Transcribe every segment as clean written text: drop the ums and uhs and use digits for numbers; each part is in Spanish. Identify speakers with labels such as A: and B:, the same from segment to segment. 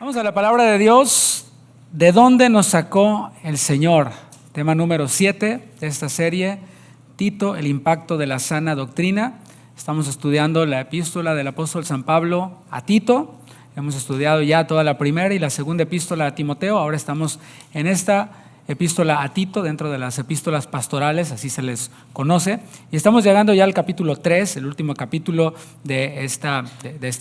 A: Vamos a la palabra de Dios. ¿De dónde nos sacó el Señor? Tema número 7 de esta serie, Tito, el impacto de la sana doctrina. Estamos estudiando la epístola del apóstol San Pablo a Tito. Hemos estudiado ya toda la primera y la segunda epístola a Timoteo. Ahora estamos en esta epístola a Tito, dentro de las epístolas pastorales, así se les conoce. Y estamos llegando ya al capítulo 3, el último capítulo de esta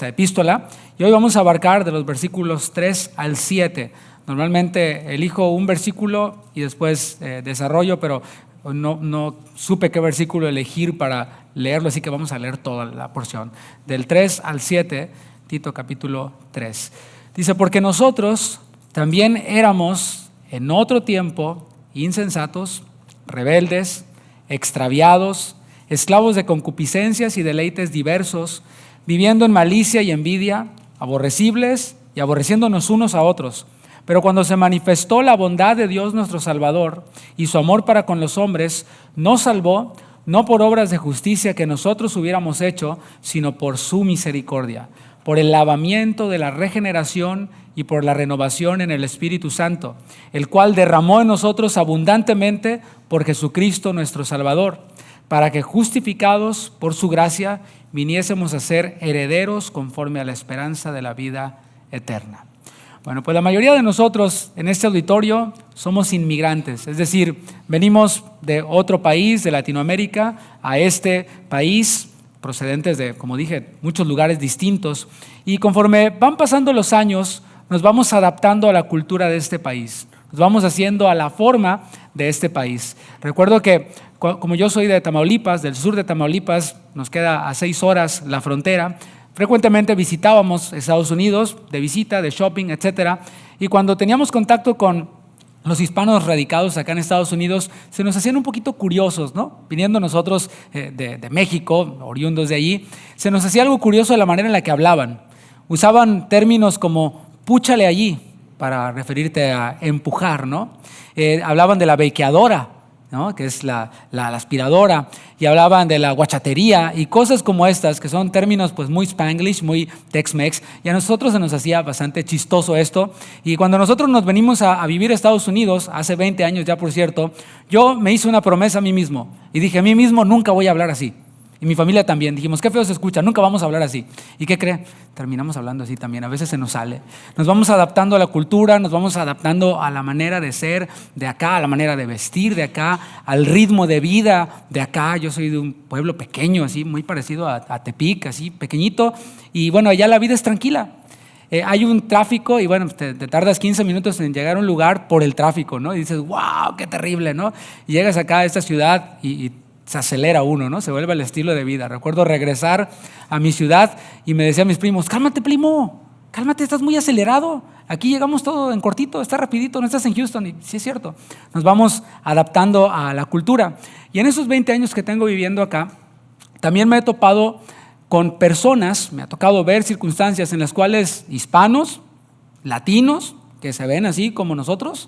A: epístola. Y hoy vamos a abarcar de los versículos 3 al 7. Normalmente elijo un versículo y después desarrollo, pero no supe qué versículo elegir para leerlo, así que vamos a leer toda la porción. Del 3 al 7, Tito capítulo 3. Dice, porque nosotros también éramos en otro tiempo insensatos, rebeldes, extraviados, esclavos de concupiscencias y deleites diversos, viviendo en malicia y envidia, aborrecibles y aborreciéndonos unos a otros. Pero cuando se manifestó la bondad de Dios nuestro Salvador y su amor para con los hombres, nos salvó, no por obras de justicia que nosotros hubiéramos hecho, sino por su misericordia, por el lavamiento de la regeneración y por la renovación en el Espíritu Santo, el cual derramó en nosotros abundantemente por Jesucristo nuestro Salvador, para que justificados por su gracia viniésemos a ser herederos conforme a la esperanza de la vida eterna. Bueno, pues la mayoría de nosotros en este auditorio somos inmigrantes, es decir, venimos de otro país, de Latinoamérica, a este país, procedentes de, como dije, muchos lugares distintos, y conforme van pasando los años, nos vamos adaptando a la cultura de este país, nos vamos haciendo a la forma de este país. Recuerdo que como yo soy de Tamaulipas, del sur de Tamaulipas, nos queda a 6 horas la frontera, frecuentemente visitábamos Estados Unidos de visita, de shopping, etcétera, y cuando teníamos contacto con los hispanos radicados acá en Estados Unidos, se nos hacían un poquito curiosos, ¿no? Viniendo nosotros de México, oriundos de allí, se nos hacía algo curioso de la manera en la que hablaban. Usaban términos como púchale allí, para referirte a empujar, ¿no? Hablaban de la bequeadora, ¿no? Que es la aspiradora, y hablaban de la guachatería y cosas como estas, que son términos pues muy Spanglish, muy Tex-Mex, y a nosotros se nos hacía bastante chistoso esto. Y cuando nosotros nos venimos a vivir a Estados Unidos, hace 20 años ya por cierto, yo me hice una promesa a mí mismo, y dije a mí mismo nunca voy a hablar así. Y mi familia también, dijimos, qué feo se escucha, nunca vamos a hablar así. ¿Y qué cree? Terminamos hablando así también, a veces se nos sale. Nos vamos adaptando a la cultura, nos vamos adaptando a la manera de ser de acá, a la manera de vestir de acá, al ritmo de vida de acá. Yo soy de un pueblo pequeño, así, muy parecido a Tepic, así, pequeñito. Y bueno, allá la vida es tranquila. Hay un tráfico y bueno, te tardas 15 minutos en llegar a un lugar por el tráfico, ¿no? Y dices, wow, qué terrible, ¿no? Y llegas acá a esta ciudad y se acelera uno, ¿no? Se vuelve el estilo de vida. Recuerdo regresar a mi ciudad y me decían mis primos, cálmate primo, cálmate, estás muy acelerado. Aquí llegamos todo en cortito, está rapidito, no estás en Houston. Y sí es cierto, nos vamos adaptando a la cultura. Y en esos 20 años que tengo viviendo acá, también me he topado con personas, me ha tocado ver circunstancias en las cuales hispanos, latinos, que se ven así como nosotros,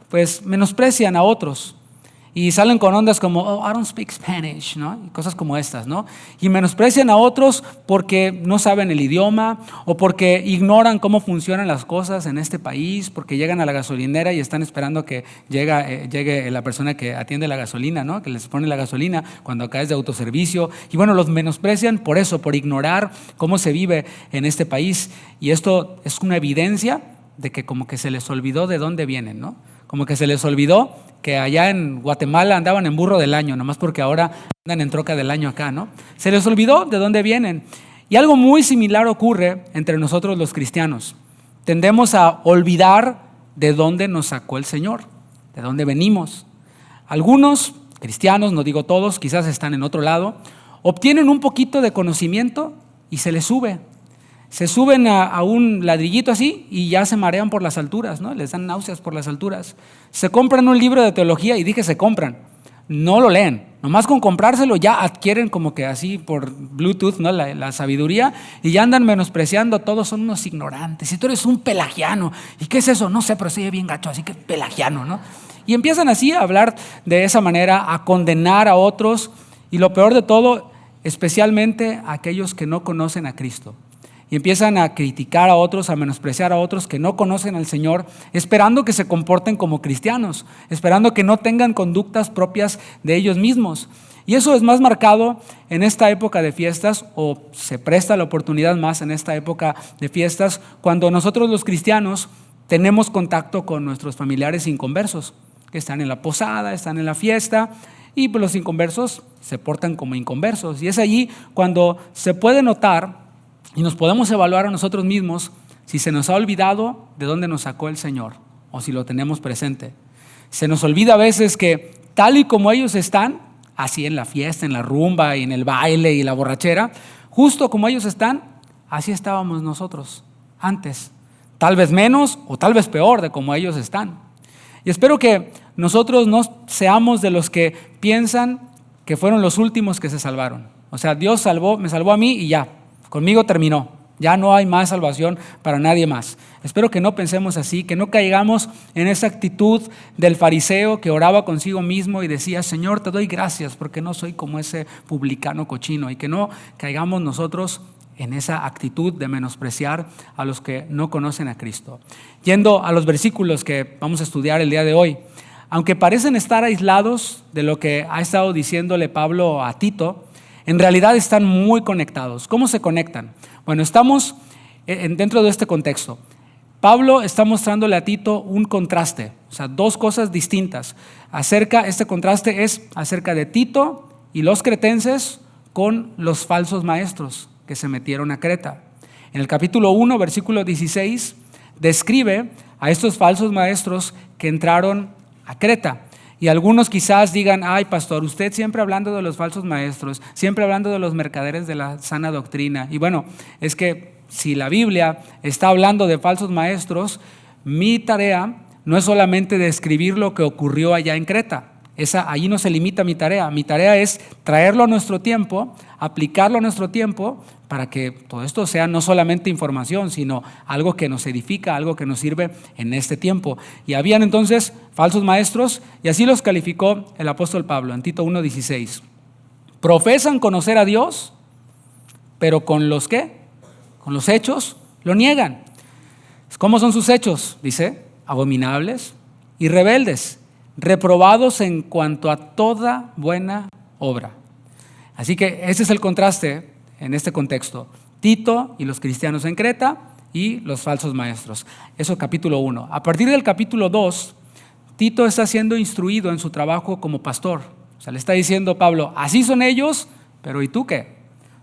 A: pues menosprecian a otros. Y salen con ondas como, oh, I don't speak Spanish, ¿no? Y cosas como estas, ¿no? Y menosprecian a otros porque no saben el idioma o porque ignoran cómo funcionan las cosas en este país, porque llegan a la gasolinera y están esperando que llegue la persona que atiende la gasolina, ¿no? Que les pone la gasolina cuando acá es de autoservicio. Y bueno, los menosprecian por eso, por ignorar cómo se vive en este país. Y esto es una evidencia de que como que se les olvidó de dónde vienen, ¿no? Como que se les olvidó que allá en Guatemala andaban en burro del año, nomás porque ahora andan en troca del año acá, ¿no? Se les olvidó de dónde vienen. Y algo muy similar ocurre entre nosotros los cristianos. Tendemos a olvidar de dónde nos sacó el Señor, de dónde venimos. Algunos cristianos, no digo todos, quizás están en otro lado, obtienen un poquito de conocimiento y se les sube. Se suben a un ladrillito así y ya se marean por las alturas, ¿no? Les dan náuseas por las alturas. Se compran un libro de teología y dije se compran, no lo leen. Nomás con comprárselo ya adquieren como que así por Bluetooth, ¿no? la sabiduría, y ya andan menospreciando, todos son unos ignorantes. Y tú eres un pelagiano. ¿Y qué es eso? No sé, pero se oye bien gacho, así que pelagiano, ¿no? Y empiezan así a hablar de esa manera, a condenar a otros y lo peor de todo, especialmente a aquellos que no conocen a Cristo. y empiezan a criticar a otros, a menospreciar a otros que no conocen al Señor, esperando que se comporten como cristianos, esperando que no tengan conductas propias de ellos mismos. Y eso es más marcado en esta época de fiestas, o se presta la oportunidad más en esta época de fiestas, cuando nosotros los cristianos tenemos contacto con nuestros familiares inconversos, que están en la posada, están en la fiesta, y pues los inconversos se portan como inconversos. Y es allí cuando se puede notar y nos podemos evaluar a nosotros mismos si se nos ha olvidado de dónde nos sacó el Señor o si lo tenemos presente. Se nos olvida a veces que tal y como ellos están, así en la fiesta, en la rumba y en el baile y la borrachera, justo como ellos están, así estábamos nosotros antes. Tal vez menos o tal vez peor de como ellos están. Y espero que nosotros no seamos de los que piensan que fueron los últimos que se salvaron. O sea, Dios me salvó a mí y ya, conmigo terminó. Ya no hay más salvación para nadie más. Espero que no pensemos así, que no caigamos en esa actitud del fariseo que oraba consigo mismo y decía: Señor, te doy gracias porque no soy como ese publicano cochino, y que no caigamos nosotros en esa actitud de menospreciar a los que no conocen a Cristo. Yendo a los versículos que vamos a estudiar el día de hoy, aunque parecen estar aislados de lo que ha estado diciéndole Pablo a Tito, en realidad están muy conectados. ¿Cómo se conectan? Bueno, estamos dentro de este contexto. Pablo está mostrándole a Tito un contraste, o sea, dos cosas distintas. Este contraste es acerca de Tito y los cretenses con los falsos maestros que se metieron a Creta. En el capítulo 1, versículo 16, describe a estos falsos maestros que entraron a Creta. Y algunos quizás digan: ay, pastor, usted siempre hablando de los falsos maestros, siempre hablando de los mercaderes de la sana doctrina. Y bueno, es que si la Biblia está hablando de falsos maestros, mi tarea no es solamente describir lo que ocurrió allá en Creta. Allí no se limita mi tarea. Mi tarea es traerlo a nuestro tiempo, aplicarlo a nuestro tiempo, para que todo esto sea no solamente información, sino algo que nos edifica, algo que nos sirve en este tiempo. Y habían entonces falsos maestros, y así los calificó el apóstol Pablo en Tito 1:16. Profesan conocer a Dios, pero con los ¿qué? Con los hechos lo niegan. ¿Cómo son sus hechos? Dice: abominables y rebeldes, reprobados en cuanto a toda buena obra. Así que ese es el contraste en este contexto: Tito y los cristianos en Creta y los falsos maestros. Eso capítulo 1. A partir del capítulo 2, Tito está siendo instruido en su trabajo como pastor. O sea, le está diciendo Pablo: así son ellos, pero ¿y tú qué?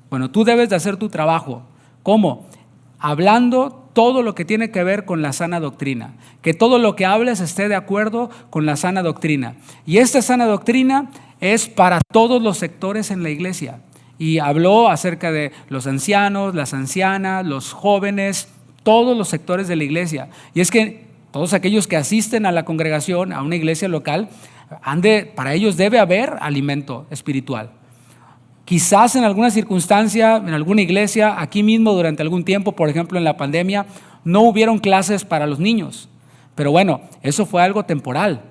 A: Bueno, tú debes de hacer tu trabajo. ¿Cómo? Hablando todo lo que tiene que ver con la sana doctrina, que todo lo que hables esté de acuerdo con la sana doctrina. Y esta sana doctrina es para todos los sectores en la iglesia. Y habló acerca de los ancianos, las ancianas, los jóvenes, todos los sectores de la iglesia. Y es que todos aquellos que asisten a la congregación, a una iglesia local, para ellos debe haber alimento espiritual. Quizás en alguna circunstancia, en alguna iglesia, aquí mismo durante algún tiempo, por ejemplo en la pandemia, no hubieron clases para los niños. Pero bueno, eso fue algo temporal.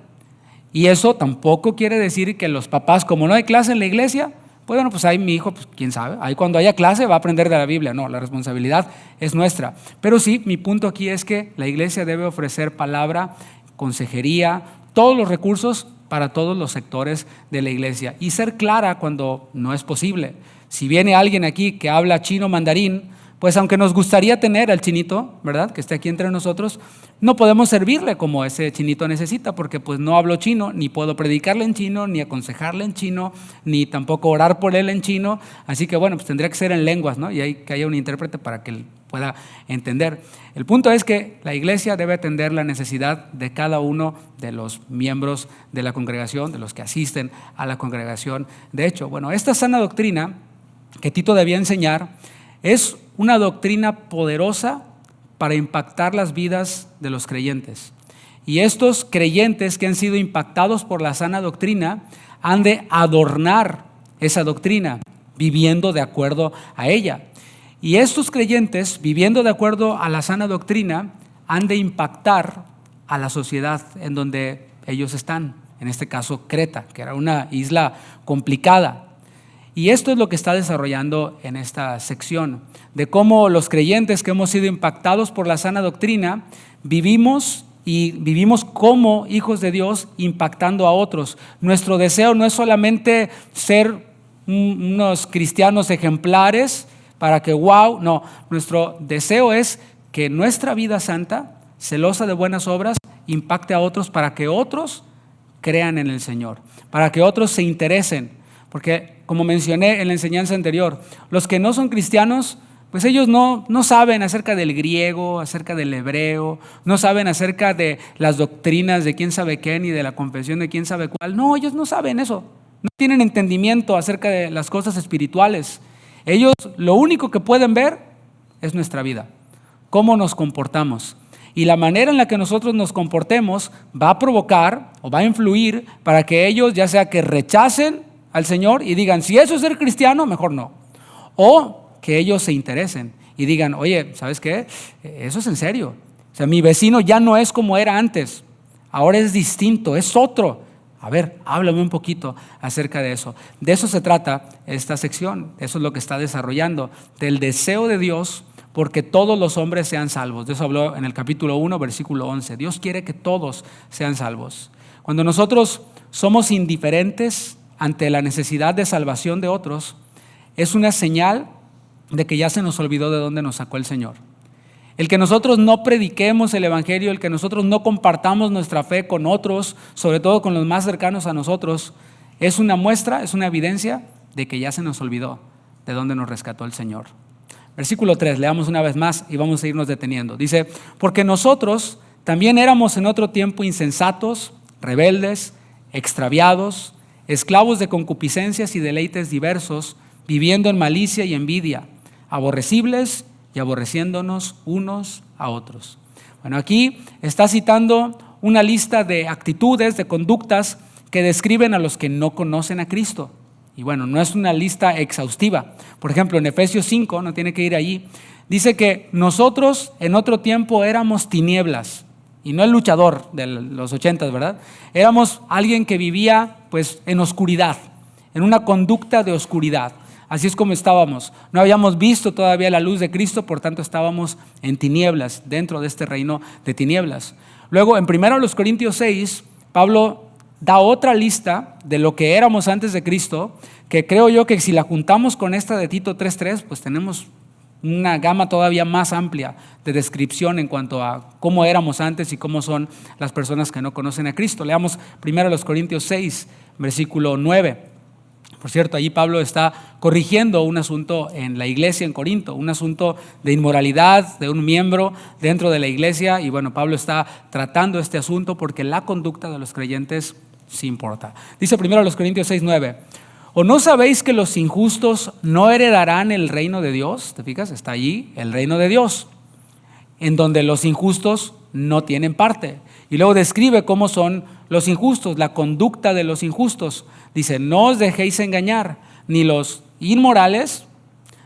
A: Y eso tampoco quiere decir que los papás, como no hay clase en la iglesia, pues bueno, pues ahí mi hijo, pues quién sabe, ahí cuando haya clase va a aprender de la Biblia. No, la responsabilidad es nuestra. Pero sí, mi punto aquí es que la iglesia debe ofrecer palabra, consejería, todos los recursos para todos los sectores de la iglesia, y ser clara cuando no es posible. Si viene alguien aquí que habla chino mandarín, pues aunque nos gustaría tener al chinito, ¿verdad?, que esté aquí entre nosotros, no podemos servirle como ese chinito necesita, porque pues no hablo chino, ni puedo predicarle en chino, ni aconsejarle en chino, ni tampoco orar por él en chino. Así que bueno, pues tendría que ser en lenguas, ¿no? Y hay que haya un intérprete para que él pueda entender. El punto es que la iglesia debe atender la necesidad de cada uno de los miembros de la congregación, de los que asisten a la congregación. De hecho, bueno, esta sana doctrina que Tito debía enseñar es una doctrina poderosa para impactar las vidas de los creyentes. Y estos creyentes que han sido impactados por la sana doctrina han de adornar esa doctrina, viviendo de acuerdo a ella. Y estos creyentes, viviendo de acuerdo a la sana doctrina, han de impactar a la sociedad en donde ellos están. En este caso, Creta, que era una isla complicada. Y esto es lo que está desarrollando en esta sección, de cómo los creyentes que hemos sido impactados por la sana doctrina vivimos como hijos de Dios impactando a otros. Nuestro deseo no es solamente ser unos cristianos ejemplares para que wow, no, nuestro deseo es que nuestra vida santa, celosa de buenas obras, impacte a otros para que otros crean en el Señor, para que otros se interesen, porque como mencioné en la enseñanza anterior, los que no son cristianos, pues ellos no saben acerca del griego, acerca del hebreo, no saben acerca de las doctrinas de quién sabe qué, ni de la confesión de quién sabe cuál. No, ellos no saben eso, no tienen entendimiento acerca de las cosas espirituales. Ellos lo único que pueden ver es nuestra vida, cómo nos comportamos. Y la manera en la que nosotros nos comportemos va a provocar o va a influir para que ellos, ya sea que rechacen al Señor y digan, si eso es ser cristiano, mejor no. O que ellos se interesen y digan, oye, ¿sabes qué? Eso es en serio. O sea, mi vecino ya no es como era antes, ahora es distinto, es otro. A ver, háblame un poquito acerca de eso. De eso se trata esta sección, eso es lo que está desarrollando, del deseo de Dios porque todos los hombres sean salvos. De eso habló en el capítulo 1, versículo 11. Dios quiere que todos sean salvos. Cuando nosotros somos indiferentes ante la necesidad de salvación de otros, es una señal de que ya se nos olvidó de dónde nos sacó el Señor. El que nosotros no prediquemos el Evangelio, el que nosotros no compartamos nuestra fe con otros, sobre todo con los más cercanos a nosotros, es una muestra, es una evidencia de que ya se nos olvidó de dónde nos rescató el Señor. Versículo 3, leamos una vez más y vamos a irnos deteniendo. Dice, porque nosotros también éramos en otro tiempo insensatos, rebeldes, extraviados, esclavos de concupiscencias y deleites diversos, viviendo en malicia y envidia, aborrecibles y aborreciéndonos unos a otros. Bueno, aquí está citando una lista de actitudes, de conductas que describen a los que no conocen a Cristo. Y bueno, no es una lista exhaustiva. Por ejemplo, en Efesios 5, no tiene que ir allí, dice que nosotros en otro tiempo éramos tinieblas, y no el luchador de los 80, ¿verdad? Éramos alguien que vivía pues en oscuridad, en una conducta de oscuridad. Así es como estábamos. No habíamos visto todavía la luz de Cristo, por tanto estábamos en tinieblas, dentro de este reino de tinieblas. Luego, en 1 Corintios 6, Pablo da otra lista de lo que éramos antes de Cristo, que creo yo que si la juntamos con esta de Tito 3:3, pues tenemos una gama todavía más amplia de descripción en cuanto a cómo éramos antes y cómo son las personas que no conocen a Cristo. Leamos 1 Corintios 6, versículo 9. Por cierto, allí Pablo está corrigiendo un asunto en la iglesia en Corinto, un asunto de inmoralidad de un miembro dentro de la iglesia. Y bueno, Pablo está tratando este asunto porque la conducta de los creyentes sí importa. Dice 1 Corintios 6:9, ¿o no sabéis que los injustos no heredarán el reino de Dios? ¿Te fijas? Está allí el reino de Dios, en donde los injustos no tienen parte. Y luego describe cómo son los injustos, la conducta de los injustos. Dice, no os dejéis engañar, ni los inmorales,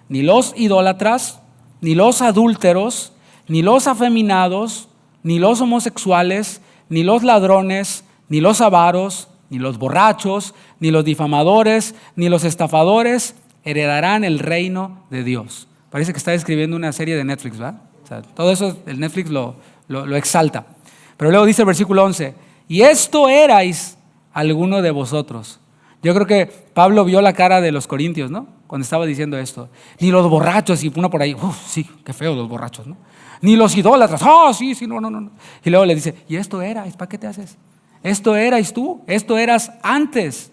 A: ni los idólatras, ni los adúlteros, ni los afeminados, ni los homosexuales, ni los ladrones, ni los avaros, ni los borrachos, ni los difamadores, ni los estafadores heredarán el reino de Dios. Parece que está describiendo una serie de Netflix, ¿verdad? O sea, todo eso el Netflix lo exalta. Pero luego dice el versículo 11, y esto erais alguno de vosotros. Yo creo que Pablo vio la cara de los corintios, ¿no? Cuando estaba diciendo esto. Ni los borrachos, y uno por ahí, sí, qué feo los borrachos, ¿no? Ni los idólatras, sí, no. Y luego le dice, y esto erais, ¿para qué te haces? Esto erais tú, esto eras antes.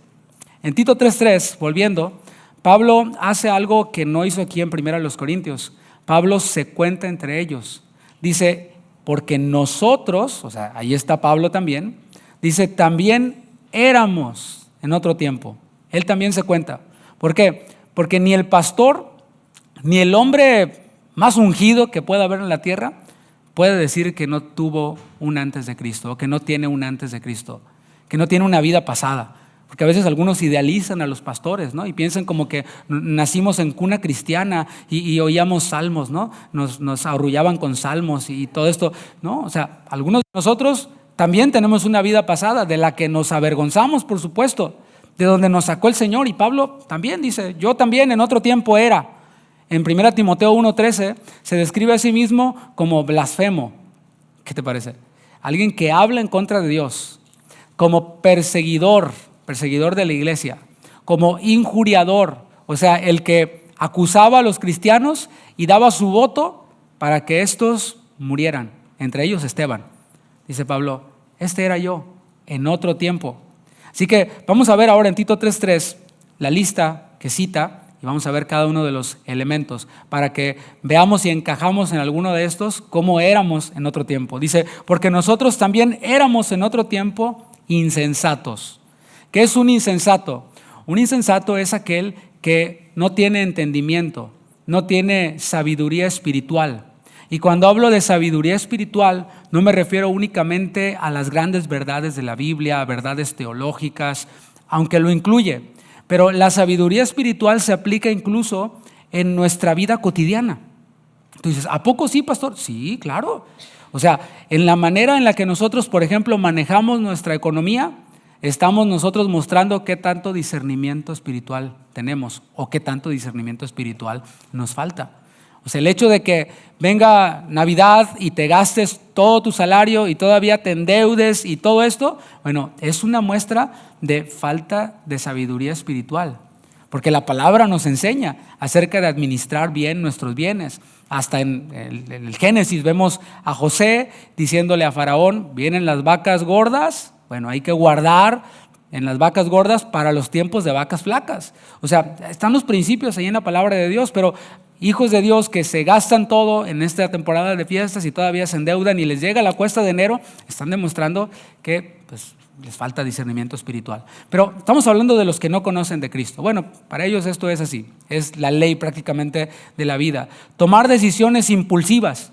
A: En Tito 3:3, volviendo, Pablo hace algo que no hizo aquí en 1 Corintios. Pablo se cuenta entre ellos. Dice, porque nosotros, o sea, ahí está Pablo también, dice, también éramos en otro tiempo. Él también se cuenta. ¿Por qué? Porque ni el pastor, ni el hombre más ungido que pueda haber en la tierra, puede decir que no tuvo un antes de Cristo, o que no tiene un antes de Cristo, que no tiene una vida pasada. Porque a veces algunos idealizan a los pastores, ¿no? Y piensan como que nacimos en cuna cristiana y oíamos salmos, ¿no? Nos arrullaban con salmos y todo esto, ¿no? O sea, algunos de nosotros también tenemos una vida pasada de la que nos avergonzamos, por supuesto. de donde nos sacó el Señor. Y Pablo también dice, yo también en otro tiempo era. En 1 Timoteo 1:13 se describe a sí mismo como blasfemo. ¿Qué te parece? Alguien que habla en contra de Dios, como perseguidor de la iglesia, como injuriador, o sea, el que acusaba a los cristianos y daba su voto para que estos murieran, entre ellos Esteban. Dice Pablo, este era yo en otro tiempo. Así que vamos a ver ahora en Tito 3:3 la lista que cita y vamos a ver cada uno de los elementos para que veamos si encajamos en alguno de estos como éramos en otro tiempo. Dice, porque nosotros también éramos en otro tiempo insensatos. ¿Qué es un insensato? Un insensato es aquel que no tiene entendimiento, no tiene sabiduría espiritual. Y cuando hablo de sabiduría espiritual, no me refiero únicamente a las grandes verdades de la Biblia, a verdades teológicas, aunque lo incluye. Pero la sabiduría espiritual se aplica incluso en nuestra vida cotidiana. Tú dices, ¿a poco sí, pastor? Sí, claro. O sea, en la manera en la que nosotros, por ejemplo, manejamos nuestra economía, estamos nosotros mostrando qué tanto discernimiento espiritual tenemos o qué tanto discernimiento espiritual nos falta. O sea, el hecho de que venga Navidad y te gastes todo tu salario y todavía te endeudes y todo esto, bueno, es una muestra de falta de sabiduría espiritual. Porque la palabra nos enseña acerca de administrar bien nuestros bienes. Hasta en el Génesis vemos a José diciéndole a Faraón, vienen las vacas gordas, bueno, hay que guardar en las vacas gordas para los tiempos de vacas flacas. O sea, están los principios ahí en la palabra de Dios, pero hijos de Dios que se gastan todo en esta temporada de fiestas y todavía se endeudan y les llega la cuesta de enero, están demostrando que les falta discernimiento espiritual. Pero estamos hablando de los que no conocen de Cristo. Bueno, para ellos esto es así, es la ley prácticamente de la vida. Tomar decisiones impulsivas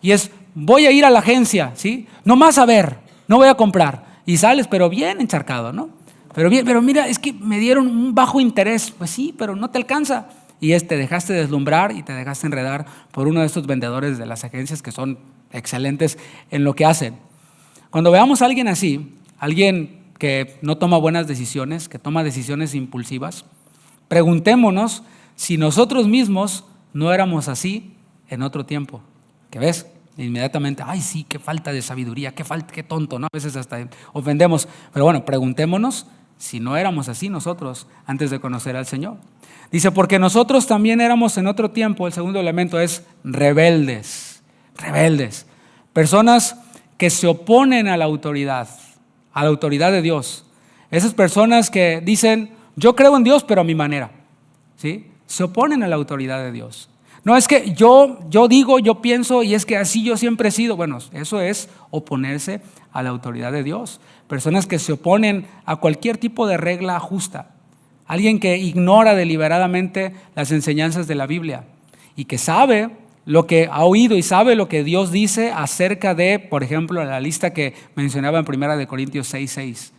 A: y es, voy a ir a la agencia, ¿sí? Nomás a ver, no voy a comprar. Y sales, pero bien encharcado, ¿no? Pero mira, es que me dieron un bajo interés. Pues sí, pero no te alcanza. Y te dejaste deslumbrar y te dejaste enredar por uno de estos vendedores de las agencias que son excelentes en lo que hacen. Cuando veamos a alguien así, alguien que no toma buenas decisiones, que toma decisiones impulsivas, preguntémonos si nosotros mismos no éramos así en otro tiempo. ¿Qué ves? Inmediatamente, ay sí, qué falta de sabiduría, qué tonto, ¿no? A veces hasta ofendemos. Pero bueno, preguntémonos si no éramos así nosotros antes de conocer al Señor. Dice, porque nosotros también éramos en otro tiempo, el segundo elemento es rebeldes. Personas que se oponen a la autoridad de Dios. Esas personas que dicen, yo creo en Dios, pero a mi manera, ¿sí? Se oponen a la autoridad de Dios. No es que yo digo, yo pienso y es que así yo siempre he sido. Bueno, eso es oponerse a la autoridad de Dios. Personas que se oponen a cualquier tipo de regla justa. Alguien que ignora deliberadamente las enseñanzas de la Biblia y que sabe lo que ha oído y sabe lo que Dios dice acerca de, por ejemplo, la lista que mencionaba en 1 Corintios 6:6,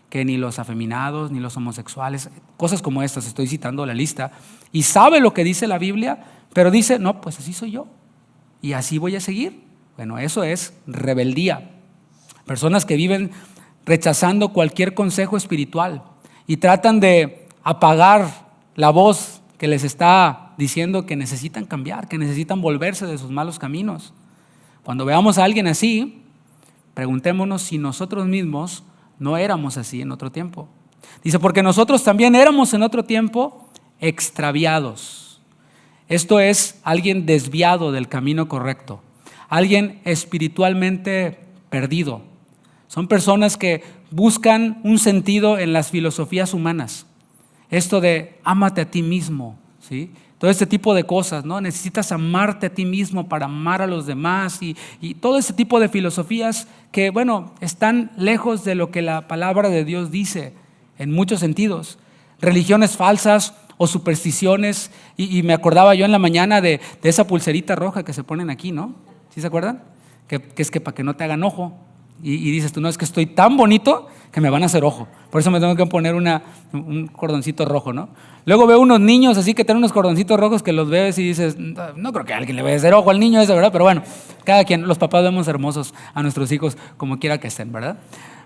A: que ni los afeminados, ni los homosexuales, cosas como estas, estoy citando la lista, y sabe lo que dice la Biblia, pero dice, no, pues así soy yo y así voy a seguir. Bueno, eso es rebeldía. Personas que viven rechazando cualquier consejo espiritual y tratan de apagar la voz que les está diciendo que necesitan cambiar, que necesitan volverse de sus malos caminos. Cuando veamos a alguien así, preguntémonos si nosotros mismos no éramos así en otro tiempo. Dice, porque nosotros también éramos en otro tiempo extraviados. Esto es alguien desviado del camino correcto, alguien espiritualmente perdido. Son personas que buscan un sentido en las filosofías humanas. Esto de ámate a ti mismo, ¿sí? Todo este tipo de cosas, ¿no? Necesitas amarte a ti mismo para amar a los demás y todo este tipo de filosofías que, bueno, están lejos de lo que la palabra de Dios dice en muchos sentidos. Religiones falsas o supersticiones y me acordaba yo en la mañana de esa pulserita roja que se ponen aquí, ¿no? ¿Sí se acuerdan? Que es que para que no te hagan ojo. Y dices tú, no, es que estoy tan bonito que me van a hacer ojo. Por eso me tengo que poner un cordoncito rojo, ¿no? Luego veo unos niños así que tienen unos cordoncitos rojos que los ves y dices, no creo que alguien le vaya a hacer ojo al niño ese, ¿verdad? Pero bueno, cada quien, los papás vemos hermosos a nuestros hijos como quiera que estén, ¿verdad?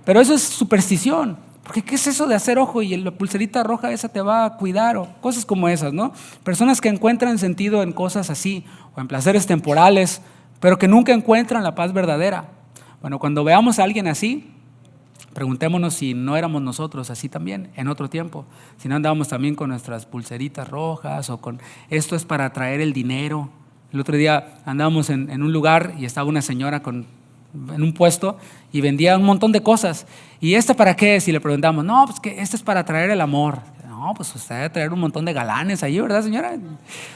A: Pero eso es superstición. Porque ¿qué es eso de hacer ojo y la pulserita roja esa te va a cuidar? O cosas como esas, ¿no? Personas que encuentran sentido en cosas así, o en placeres temporales, pero que nunca encuentran la paz verdadera. Bueno, cuando veamos a alguien así, preguntémonos si no éramos nosotros así también en otro tiempo. Si no andábamos también con nuestras pulseritas rojas o con esto es para atraer el dinero. El otro día andábamos en un lugar y estaba una señora en un puesto y vendía un montón de cosas. ¿Y esta para qué es? Y le preguntamos, no, pues que esto es para atraer el amor. No, pues usted debe traer un montón de galanes ahí, ¿verdad, señora?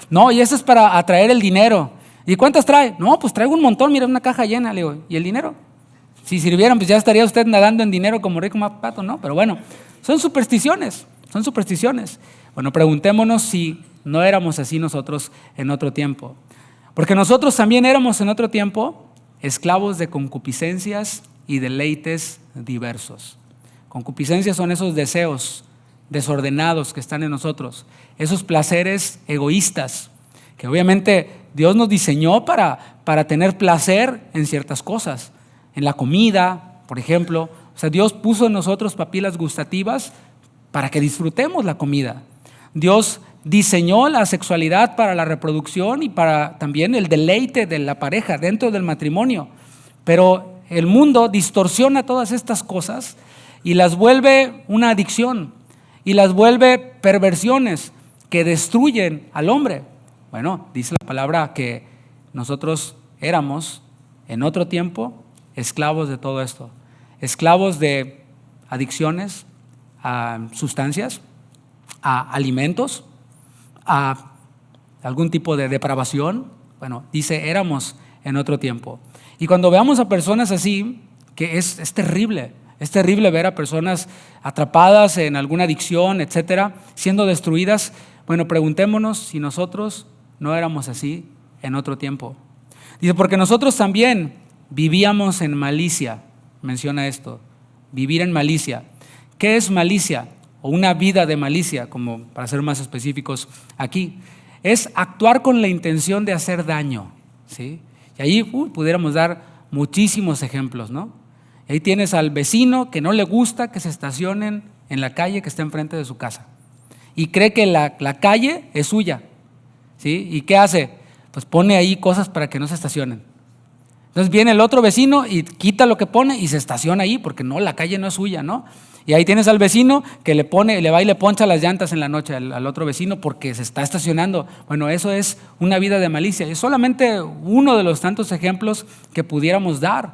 A: No, y esto es para atraer el dinero. ¿Y cuántas trae? No, pues traigo un montón, mira, una caja llena. Le digo, ¿y el dinero? Si sirvieran, pues ya estaría usted nadando en dinero como rico más pato, ¿no? Pero bueno, son supersticiones, son supersticiones. Bueno, preguntémonos si no éramos así nosotros en otro tiempo. Porque nosotros también éramos en otro tiempo esclavos de concupiscencias y deleites diversos. Concupiscencias son esos deseos desordenados que están en nosotros, esos placeres egoístas, que obviamente Dios nos diseñó para tener placer en ciertas cosas. En la comida, por ejemplo. O sea, Dios puso en nosotros papilas gustativas para que disfrutemos la comida. Dios diseñó la sexualidad para la reproducción y para también el deleite de la pareja dentro del matrimonio. Pero el mundo distorsiona todas estas cosas y las vuelve una adicción y las vuelve perversiones que destruyen al hombre. Bueno, dice la palabra que nosotros éramos en otro tiempo esclavos de todo esto, esclavos de adicciones a sustancias, a alimentos, a algún tipo de depravación. Bueno, dice, éramos en otro tiempo. Y cuando veamos a personas así, que es terrible ver a personas atrapadas en alguna adicción, etcétera, siendo destruidas. Bueno, preguntémonos si nosotros no éramos así en otro tiempo. Dice, porque nosotros también vivíamos en malicia, menciona esto, vivir en malicia. ¿Qué es malicia? O una vida de malicia, como para ser más específicos aquí. Es actuar con la intención de hacer daño, ¿sí? Y ahí pudiéramos dar muchísimos ejemplos, ¿no? Y ahí tienes al vecino que no le gusta que se estacionen en la calle que está enfrente de su casa. Y cree que la calle es suya, ¿sí? ¿Y qué hace? Pues pone ahí cosas para que no se estacionen. Entonces viene el otro vecino y quita lo que pone y se estaciona ahí, porque no, la calle no es suya, ¿no? Y ahí tienes al vecino que le va y le poncha las llantas en la noche al otro vecino porque se está estacionando. Bueno, eso es una vida de malicia. Es solamente uno de los tantos ejemplos que pudiéramos dar.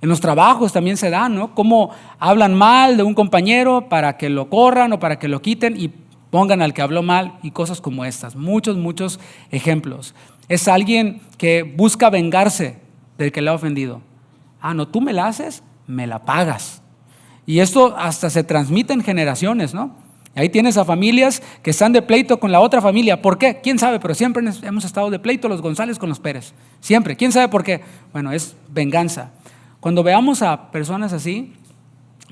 A: En los trabajos también se dan, ¿no? Cómo hablan mal de un compañero para que lo corran o para que lo quiten y pongan al que habló mal y cosas como estas. Muchos ejemplos. Es alguien que busca vengarse del que le ha ofendido. Ah, no, tú me la haces, me la pagas. Y esto hasta se transmite en generaciones, ¿no? Y ahí tienes a familias que están de pleito con la otra familia. ¿Por qué? ¿Quién sabe? Pero siempre hemos estado de pleito los González con los Pérez. Siempre. ¿Quién sabe por qué? Bueno, es venganza. Cuando veamos a personas así,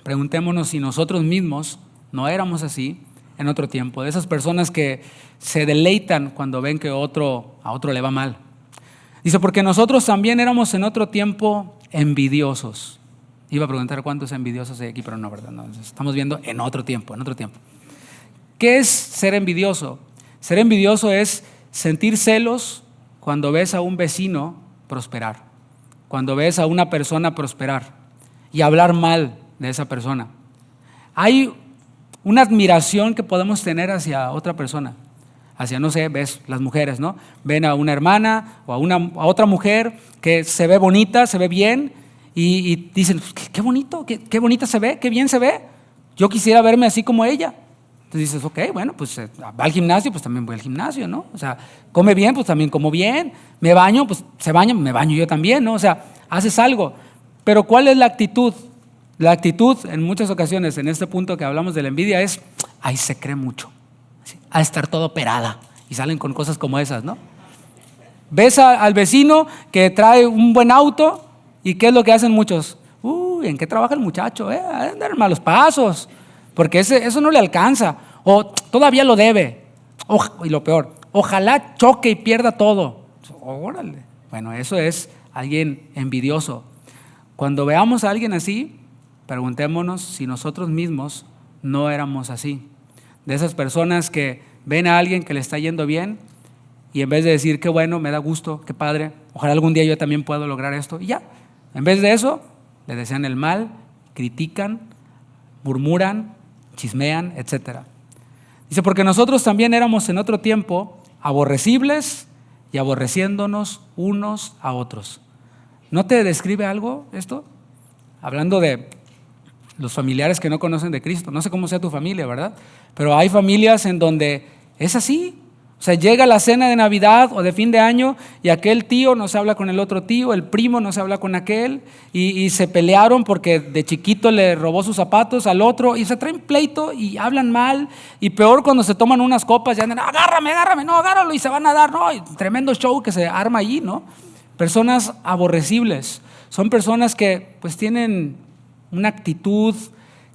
A: preguntémonos si nosotros mismos no éramos así en otro tiempo. De esas personas que se deleitan cuando ven que a otro le va mal. Dice, porque nosotros también éramos en otro tiempo envidiosos. Iba a preguntar cuántos envidiosos hay aquí, pero no, ¿verdad? No, estamos viendo en otro tiempo. ¿Qué es ser envidioso? Ser envidioso es sentir celos cuando ves a un vecino prosperar, cuando ves a una persona prosperar y hablar mal de esa persona. Hay una admiración que podemos tener hacia otra persona. Hacia, no sé, ves las mujeres, ¿no? Ven a una hermana o a otra mujer que se ve bonita, se ve bien y dicen, qué bonito, qué bonita se ve, qué bien se ve. Yo quisiera verme así como ella. Entonces dices, ok, bueno, pues va al gimnasio, pues también voy al gimnasio, ¿no? O sea, come bien, pues también como bien. Me baño, pues se baña, me baño yo también, ¿no? O sea, haces algo. Pero ¿cuál es la actitud? La actitud en muchas ocasiones, en este punto que hablamos de la envidia es, ay, se cree mucho. A estar todo operada y salen con cosas como esas, ¿no? Ves al vecino que trae un buen auto y ¿qué es lo que hacen muchos? ¿En qué trabaja el muchacho? A andar en malos pasos, porque eso no le alcanza o todavía lo debe. Y lo peor, ojalá choque y pierda todo. Órale. Bueno, eso es alguien envidioso. Cuando veamos a alguien así, preguntémonos si nosotros mismos no éramos así. De esas personas que ven a alguien que le está yendo bien y en vez de decir, qué bueno, me da gusto, qué padre, ojalá algún día yo también pueda lograr esto, y ya. En vez de eso, le desean el mal, critican, murmuran, chismean, etc. Dice, porque nosotros también éramos en otro tiempo aborrecibles y aborreciéndonos unos a otros. ¿No te describe algo esto? Hablando de los familiares que no conocen de Cristo. No sé cómo sea tu familia, ¿verdad? Pero hay familias en donde es así. O sea, llega la cena de Navidad o de fin de año y aquel tío no se habla con el otro tío, el primo no se habla con aquel y se pelearon porque de chiquito le robó sus zapatos al otro y se traen pleito y hablan mal y peor cuando se toman unas copas y andan, agárrame, no, agárralo y se van a dar, no, y tremendo show que se arma allí, ¿no? Personas aborrecibles, son personas que pues tienen una actitud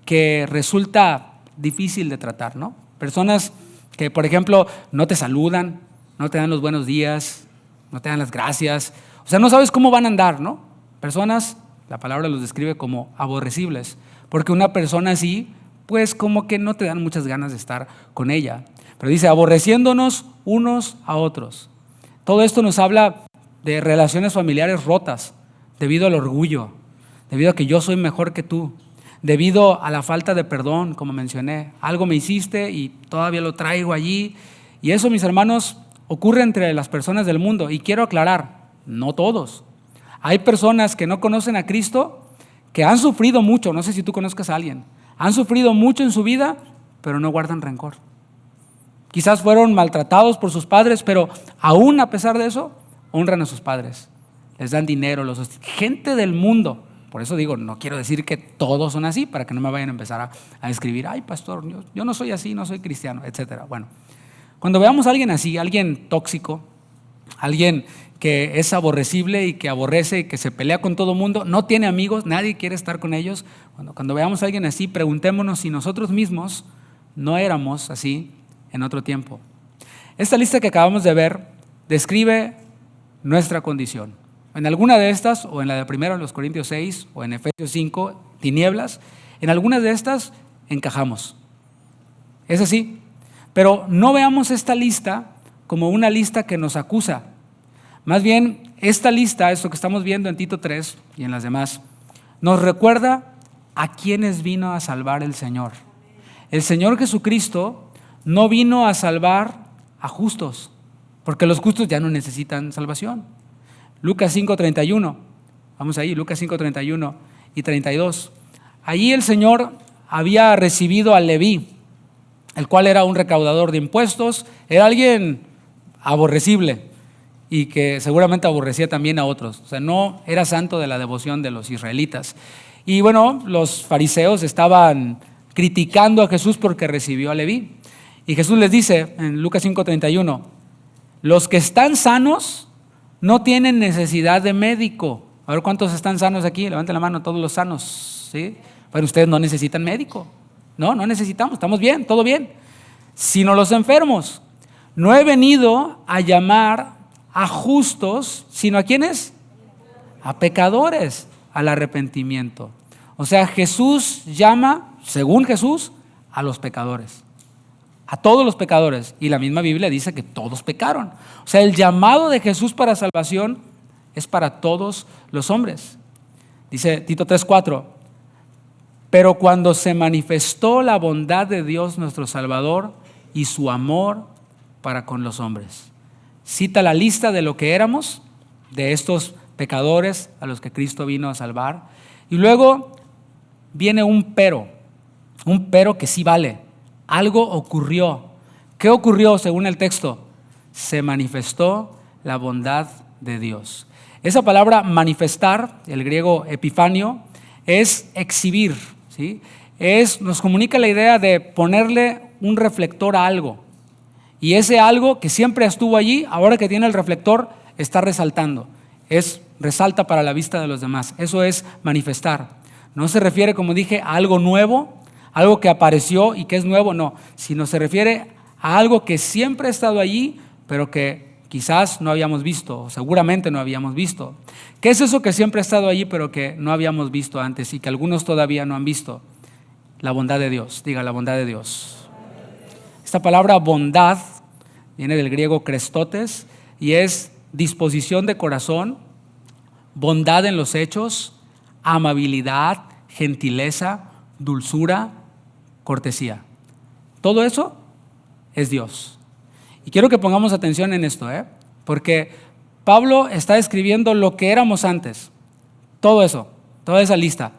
A: que resulta difícil de tratar, ¿no? Personas que, por ejemplo, no te saludan, no te dan los buenos días, no te dan las gracias. O sea, no sabes cómo van a andar, ¿no? Personas, la palabra los describe como aborrecibles, porque una persona así, pues como que no te dan muchas ganas de estar con ella. Pero dice, aborreciéndonos unos a otros. Todo esto nos habla de relaciones familiares rotas, debido al orgullo, debido a que yo soy mejor que tú, debido a la falta de perdón, como mencioné. Algo me hiciste y todavía lo traigo allí. Y eso, mis hermanos, ocurre entre las personas del mundo. Y quiero aclarar, no todos. Hay personas que no conocen a Cristo, que han sufrido mucho, no sé si tú conozcas a alguien, han sufrido mucho en su vida, pero no guardan rencor. Quizás fueron maltratados por sus padres, pero aún a pesar de eso, honran a sus padres. Les dan dinero, gente del mundo. Por eso digo, no quiero decir que todos son así, para que no me vayan a empezar a escribir, ay pastor, yo no soy así, no soy cristiano, etc. Bueno, cuando veamos a alguien así, alguien tóxico, alguien que es aborrecible y que aborrece y que se pelea con todo mundo, no tiene amigos, nadie quiere estar con ellos. Cuando veamos a alguien así, preguntémonos si nosotros mismos no éramos así en otro tiempo. Esta lista que acabamos de ver describe nuestra condición. En alguna de estas, o en la de primero en los Corintios 6, o en Efesios 5, tinieblas, en algunas de estas encajamos. Es así. Pero no veamos esta lista como una lista que nos acusa. Más bien, esta lista, esto que estamos viendo en Tito 3 y en las demás, nos recuerda a quienes vino a salvar el Señor. El Señor Jesucristo no vino a salvar a justos, porque los justos ya no necesitan salvación. Lucas 5:31, vamos ahí, Lucas 5:31 y 32. Allí el Señor había recibido a Leví, el cual era un recaudador de impuestos, era alguien aborrecible y que seguramente aborrecía también a otros. O sea, no era santo de la devoción de los israelitas. Y bueno, los fariseos estaban criticando a Jesús porque recibió a Leví. Y Jesús les dice en Lucas 5:31, los que están sanos no tienen necesidad de médico. A ver, ¿cuántos están sanos aquí? Levanten la mano, todos los sanos, ¿sí? Pero ustedes no necesitan médico. No necesitamos, estamos bien, todo bien. Sino los enfermos. No he venido a llamar a justos, sino ¿a quiénes? A pecadores, al arrepentimiento. O sea, Jesús llama, según Jesús, a los pecadores. A todos los pecadores, y la misma Biblia dice que todos pecaron. O sea, el llamado de Jesús para salvación es para todos los hombres. Dice Tito 3:4, pero cuando se manifestó la bondad de Dios nuestro Salvador y su amor para con los hombres. Cita la lista de lo que éramos, de estos pecadores a los que Cristo vino a salvar, y luego viene un pero que sí vale. Algo ocurrió. ¿Qué ocurrió según el texto? Se manifestó la bondad de Dios. Esa palabra manifestar, el griego epifanio, es exhibir, ¿sí? Nos comunica la idea de ponerle un reflector a algo. Y ese algo que siempre estuvo allí, ahora que tiene el reflector, está resaltando. Resalta para la vista de los demás. Eso es manifestar. No se refiere, como dije, a algo nuevo, algo que apareció y que es nuevo, no, sino se refiere a algo que siempre ha estado allí, pero que quizás no habíamos visto, o seguramente no habíamos visto. ¿Qué es eso que siempre ha estado allí, pero que no habíamos visto antes y que algunos todavía no han visto? La bondad de Dios. Diga, la bondad de Dios. Esta palabra bondad viene del griego krestotes y es disposición de corazón, bondad en los hechos, amabilidad, gentileza, dulzura, cortesía. Todo eso es Dios. Y quiero que pongamos atención en esto, porque Pablo está describiendo lo que éramos antes. Todo eso, toda esa lista.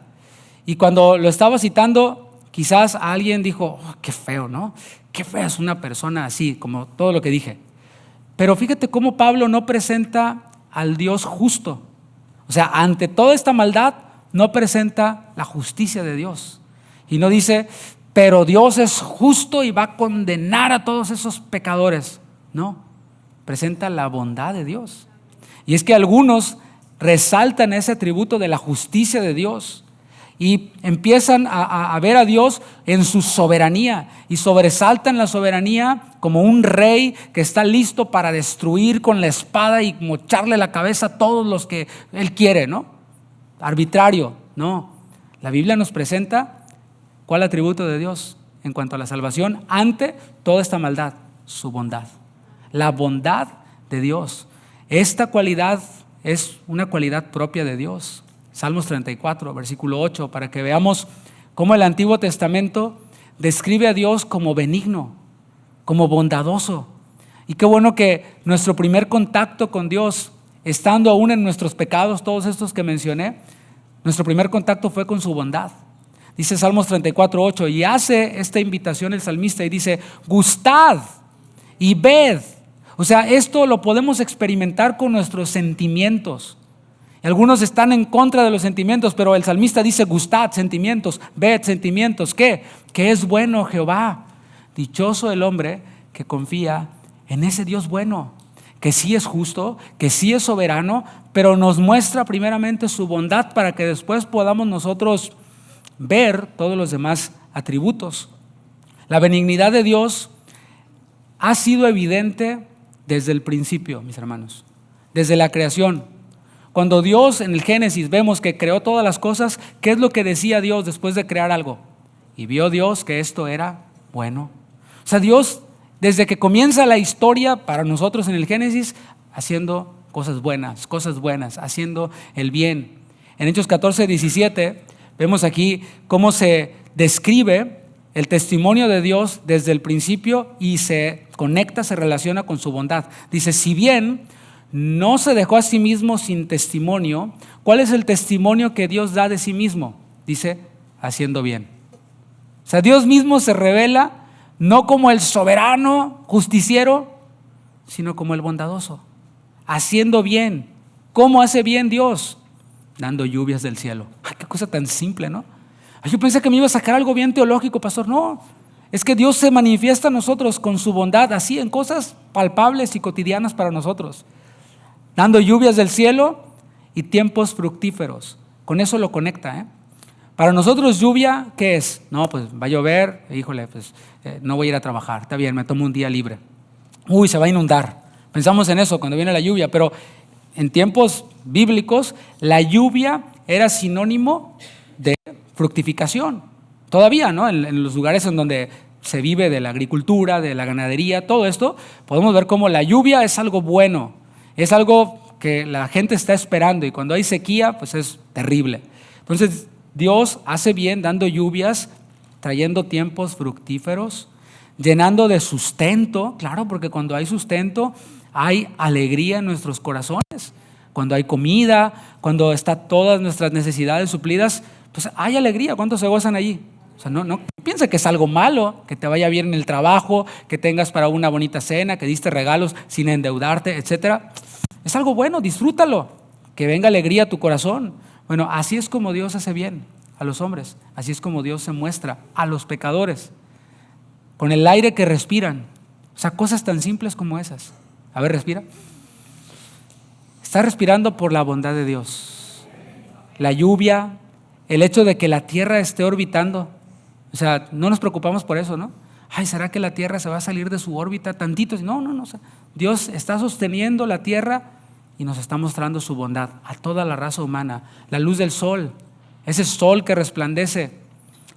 A: Y cuando lo estaba citando, quizás alguien dijo, oh, qué feo, ¿no? Qué fea es una persona así, como todo lo que dije. Pero fíjate cómo Pablo no presenta al Dios justo. O sea, ante toda esta maldad, no presenta la justicia de Dios. Y no dice, pero Dios es justo y va a condenar a todos esos pecadores. No, presenta la bondad de Dios. Y es que algunos resaltan ese atributo de la justicia de Dios y empiezan a ver a Dios en su soberanía y sobresaltan la soberanía como un rey que está listo para destruir con la espada y mocharle la cabeza a todos los que él quiere, ¿no? Arbitrario, no. La Biblia nos presenta ¿cuál atributo de Dios en cuanto a la salvación ante toda esta maldad? Su bondad. La bondad de Dios. Esta cualidad es una cualidad propia de Dios. Salmos 34, versículo 8, para que veamos cómo el Antiguo Testamento describe a Dios como benigno, como bondadoso. Y qué bueno que nuestro primer contacto con Dios, estando aún en nuestros pecados, todos estos que mencioné, nuestro primer contacto fue con su bondad. Dice Salmos 34, 8, y hace esta invitación el salmista y dice, gustad y ved. O sea, esto lo podemos experimentar con nuestros sentimientos. Algunos están en contra de los sentimientos, pero el salmista dice, gustad, sentimientos, ved, sentimientos. ¿Qué? Que es bueno Jehová. Dichoso el hombre que confía en ese Dios bueno, que sí es justo, que sí es soberano, pero nos muestra primeramente su bondad para que después podamos nosotros ver todos los demás atributos. La benignidad de Dios ha sido evidente desde el principio, mis hermanos, desde la creación. Cuando Dios en el Génesis vemos que creó todas las cosas, ¿qué es lo que decía Dios después de crear algo? Y vio Dios que esto era bueno. O sea, Dios desde que comienza la historia para nosotros en el Génesis, haciendo cosas buenas, haciendo el bien. En Hechos 14, 17 vemos aquí cómo se describe el testimonio de Dios desde el principio y se conecta, se relaciona con su bondad. Dice, si bien no se dejó a sí mismo sin testimonio, ¿cuál es el testimonio que Dios da de sí mismo? Dice, haciendo bien. O sea, Dios mismo se revela no como el soberano justiciero, sino como el bondadoso, haciendo bien. ¿Cómo hace bien Dios? Dando lluvias del cielo. Ay, qué cosa tan simple, ¿no? Ay, yo pensé que me iba a sacar algo bien teológico, pastor. No, es que Dios se manifiesta a nosotros con su bondad, así en cosas palpables y cotidianas para nosotros. Dando lluvias del cielo y tiempos fructíferos. Con eso lo conecta, Para nosotros lluvia, ¿qué es? No, pues va a llover, híjole, pues no voy a ir a trabajar, está bien, me tomo un día libre. Uy, se va a inundar. Pensamos en eso cuando viene la lluvia, pero en tiempos bíblicos la lluvia era sinónimo de fructificación. Todavía, ¿no? En los lugares en donde se vive de la agricultura, de la ganadería, todo esto, podemos ver cómo la lluvia es algo bueno. Es algo que la gente está esperando y cuando hay sequía, pues es terrible. Entonces, Dios hace bien dando lluvias, trayendo tiempos fructíferos, llenando de sustento, claro, porque cuando hay sustento, hay alegría en nuestros corazones. Cuando hay comida, cuando están todas nuestras necesidades suplidas, pues hay alegría. ¿Cuántos se gozan allí? O sea, no piensa que es algo malo, que te vaya bien en el trabajo, que tengas para una bonita cena, que diste regalos sin endeudarte, etcétera. Es algo bueno, disfrútalo, que venga alegría a tu corazón. Bueno, así es como Dios hace bien a los hombres, así es como Dios se muestra a los pecadores, con el aire que respiran. O sea, cosas tan simples como esas. A ver, respira. Estás respirando por la bondad de Dios. La lluvia, el hecho de que la tierra esté orbitando. O sea, no nos preocupamos por eso, ¿no? Ay, ¿será que la tierra se va a salir de su órbita tantito? No. O sea, Dios está sosteniendo la tierra y nos está mostrando su bondad a toda la raza humana. La luz del sol, ese sol que resplandece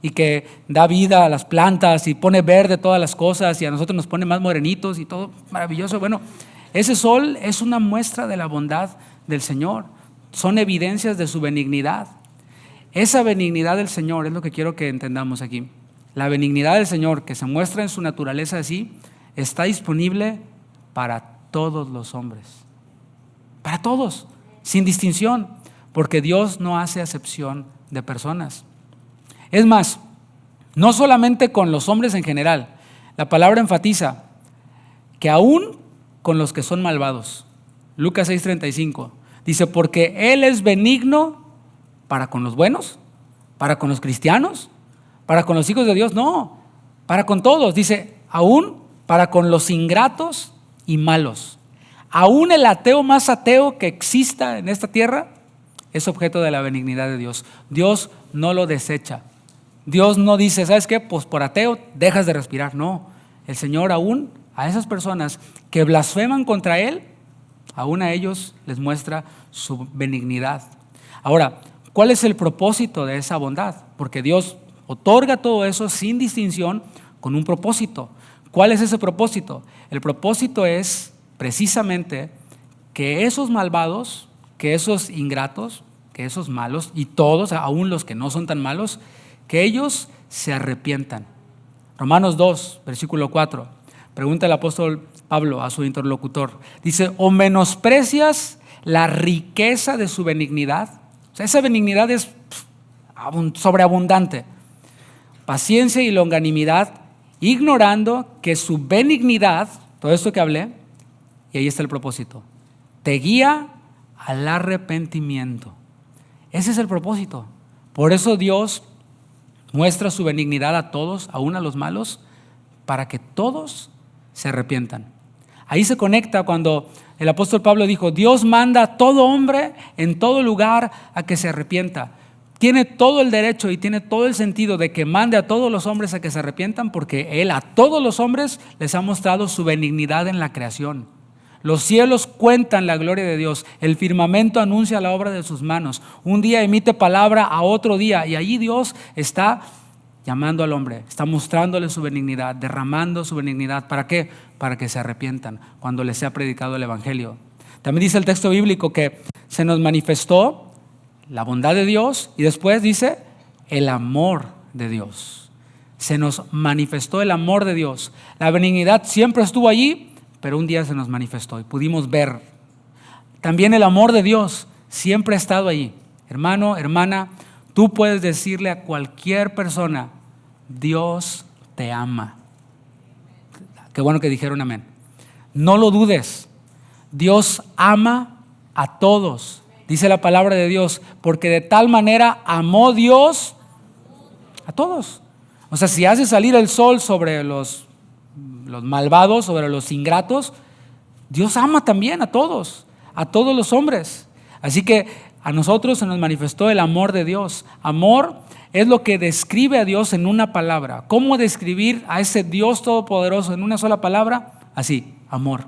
A: y que da vida a las plantas y pone verde todas las cosas y a nosotros nos pone más morenitos y todo maravilloso. Bueno, ese sol es una muestra de la bondad del Señor. Son evidencias de su benignidad. Esa benignidad del Señor es lo que quiero que entendamos aquí. La benignidad del Señor, que se muestra en su naturaleza así, está disponible para todos los hombres. Para todos, sin distinción, porque Dios no hace acepción de personas. Es más, no solamente con los hombres en general, la palabra enfatiza que aún con los que son malvados. Lucas 6:35 dice, porque Él es benigno para con los buenos, para con los cristianos, para con los hijos de Dios, no, para con todos. Dice, aún para con los ingratos y malos. Aún el ateo más ateo que exista en esta tierra es objeto de la benignidad de Dios. Dios no lo desecha. Dios no dice, ¿sabes qué? Pues por ateo dejas de respirar. No, el Señor aún a esas personas que blasfeman contra Él, aún a ellos les muestra su benignidad. Ahora, ¿cuál es el propósito de esa bondad? Porque Dios otorga todo eso sin distinción con un propósito. ¿Cuál es ese propósito? El propósito es precisamente que esos malvados, que esos ingratos, que esos malos y todos, aún los que no son tan malos, que ellos se arrepientan. Romanos 2, versículo 4, pregunta el apóstol Pablo a su interlocutor. Dice, ¿o menosprecias la riqueza de su benignidad? O sea, esa benignidad es sobreabundante. Paciencia y longanimidad, ignorando que su benignidad, todo esto que hablé, y ahí está el propósito, te guía al arrepentimiento. Ese es el propósito. Por eso Dios muestra su benignidad a todos, aún a los malos, para que todos se arrepientan. Ahí se conecta cuando el apóstol Pablo dijo, Dios manda a todo hombre en todo lugar a que se arrepienta. Tiene todo el derecho y tiene todo el sentido de que mande a todos los hombres a que se arrepientan, porque Él a todos los hombres les ha mostrado su benignidad en la creación. Los cielos cuentan la gloria de Dios, el firmamento anuncia la obra de sus manos. Un día emite palabra a otro día y allí Dios está llamando al hombre, está mostrándole su benignidad, derramando su benignidad. ¿Para qué? Para que se arrepientan cuando les sea predicado el evangelio. También dice el texto bíblico que se nos manifestó la bondad de Dios y después dice el amor de Dios. Se nos manifestó el amor de Dios. La benignidad siempre estuvo allí, pero un día se nos manifestó y pudimos ver. También el amor de Dios siempre ha estado allí. Hermano, hermana, tú puedes decirle a cualquier persona, Dios te ama. Qué bueno que dijeron amén. No lo dudes. Dios ama a todos. Dice la palabra de Dios, porque de tal manera amó Dios a todos. O sea, si hace salir el sol sobre los malvados, sobre los ingratos, Dios ama también a todos los hombres. Así que a nosotros se nos manifestó el amor de Dios. Amor es lo que describe a Dios en una palabra. ¿Cómo describir a ese Dios todopoderoso en una sola palabra? Así, amor.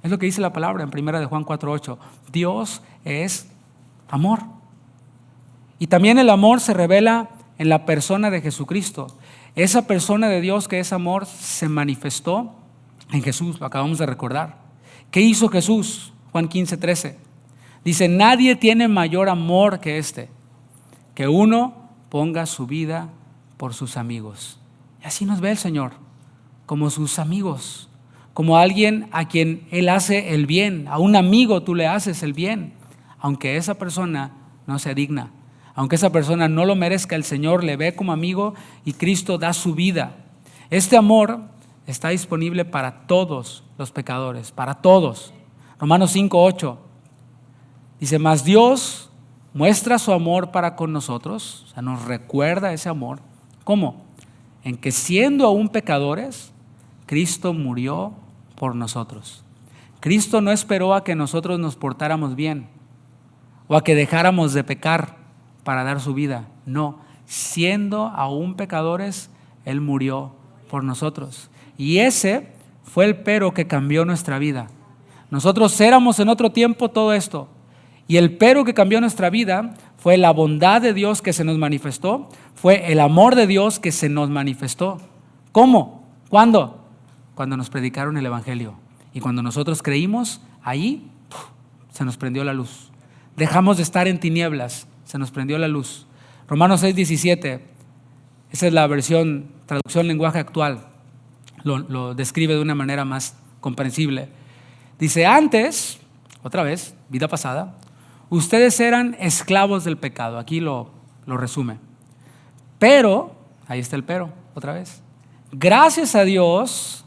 A: Es lo que dice la palabra en 1 de Juan 4:8. Dios es amor. Y también el amor se revela en la persona de Jesucristo. Esa persona de Dios que es amor se manifestó en Jesús, lo acabamos de recordar. ¿Qué hizo Jesús? Juan 15:13. Dice, nadie tiene mayor amor que este, que uno ponga su vida por sus amigos. Y así nos ve el Señor, como sus amigos, como alguien a quien Él hace el bien. A un amigo tú le haces el bien, aunque esa persona no sea digna. Aunque esa persona no lo merezca, el Señor le ve como amigo y Cristo da su vida. Este amor está disponible para todos los pecadores, para todos. Romanos 5:8 dice, mas Dios muestra su amor para con nosotros, o sea, nos recuerda ese amor. ¿Cómo? En que siendo aún pecadores, Cristo murió por nosotros. Cristo no esperó a que nosotros nos portáramos bien o a que dejáramos de pecar para dar su vida. No, siendo aún pecadores, Él murió por nosotros. Y ese fue el pero que cambió nuestra vida. Nosotros éramos en otro tiempo todo esto. Y el pero que cambió nuestra vida fue la bondad de Dios que se nos manifestó, fue el amor de Dios que se nos manifestó. ¿Cómo? ¿Cuándo? Cuando nos predicaron el Evangelio. Y cuando nosotros creímos, ahí se nos prendió la luz. Dejamos de estar en tinieblas, se nos prendió la luz. Romanos 6:17, esa es la versión, traducción lenguaje actual, lo describe de una manera más comprensible. Dice, antes, otra vez, vida pasada, ustedes eran esclavos del pecado. Aquí lo resume. Pero, ahí está el pero, otra vez. Gracias a Dios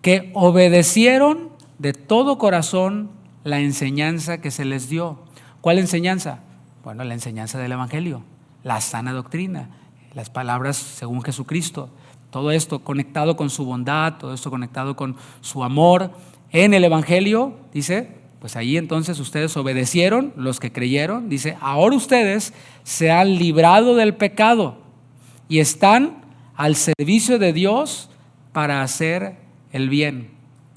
A: que obedecieron de todo corazón la enseñanza que se les dio. ¿Cuál enseñanza? Bueno, la enseñanza del Evangelio, la sana doctrina, las palabras según Jesucristo. Todo esto conectado con su bondad, todo esto conectado con su amor. En el Evangelio, dice, pues ahí entonces ustedes obedecieron, los que creyeron. Dice, ahora ustedes se han librado del pecado y están al servicio de Dios para hacer el bien.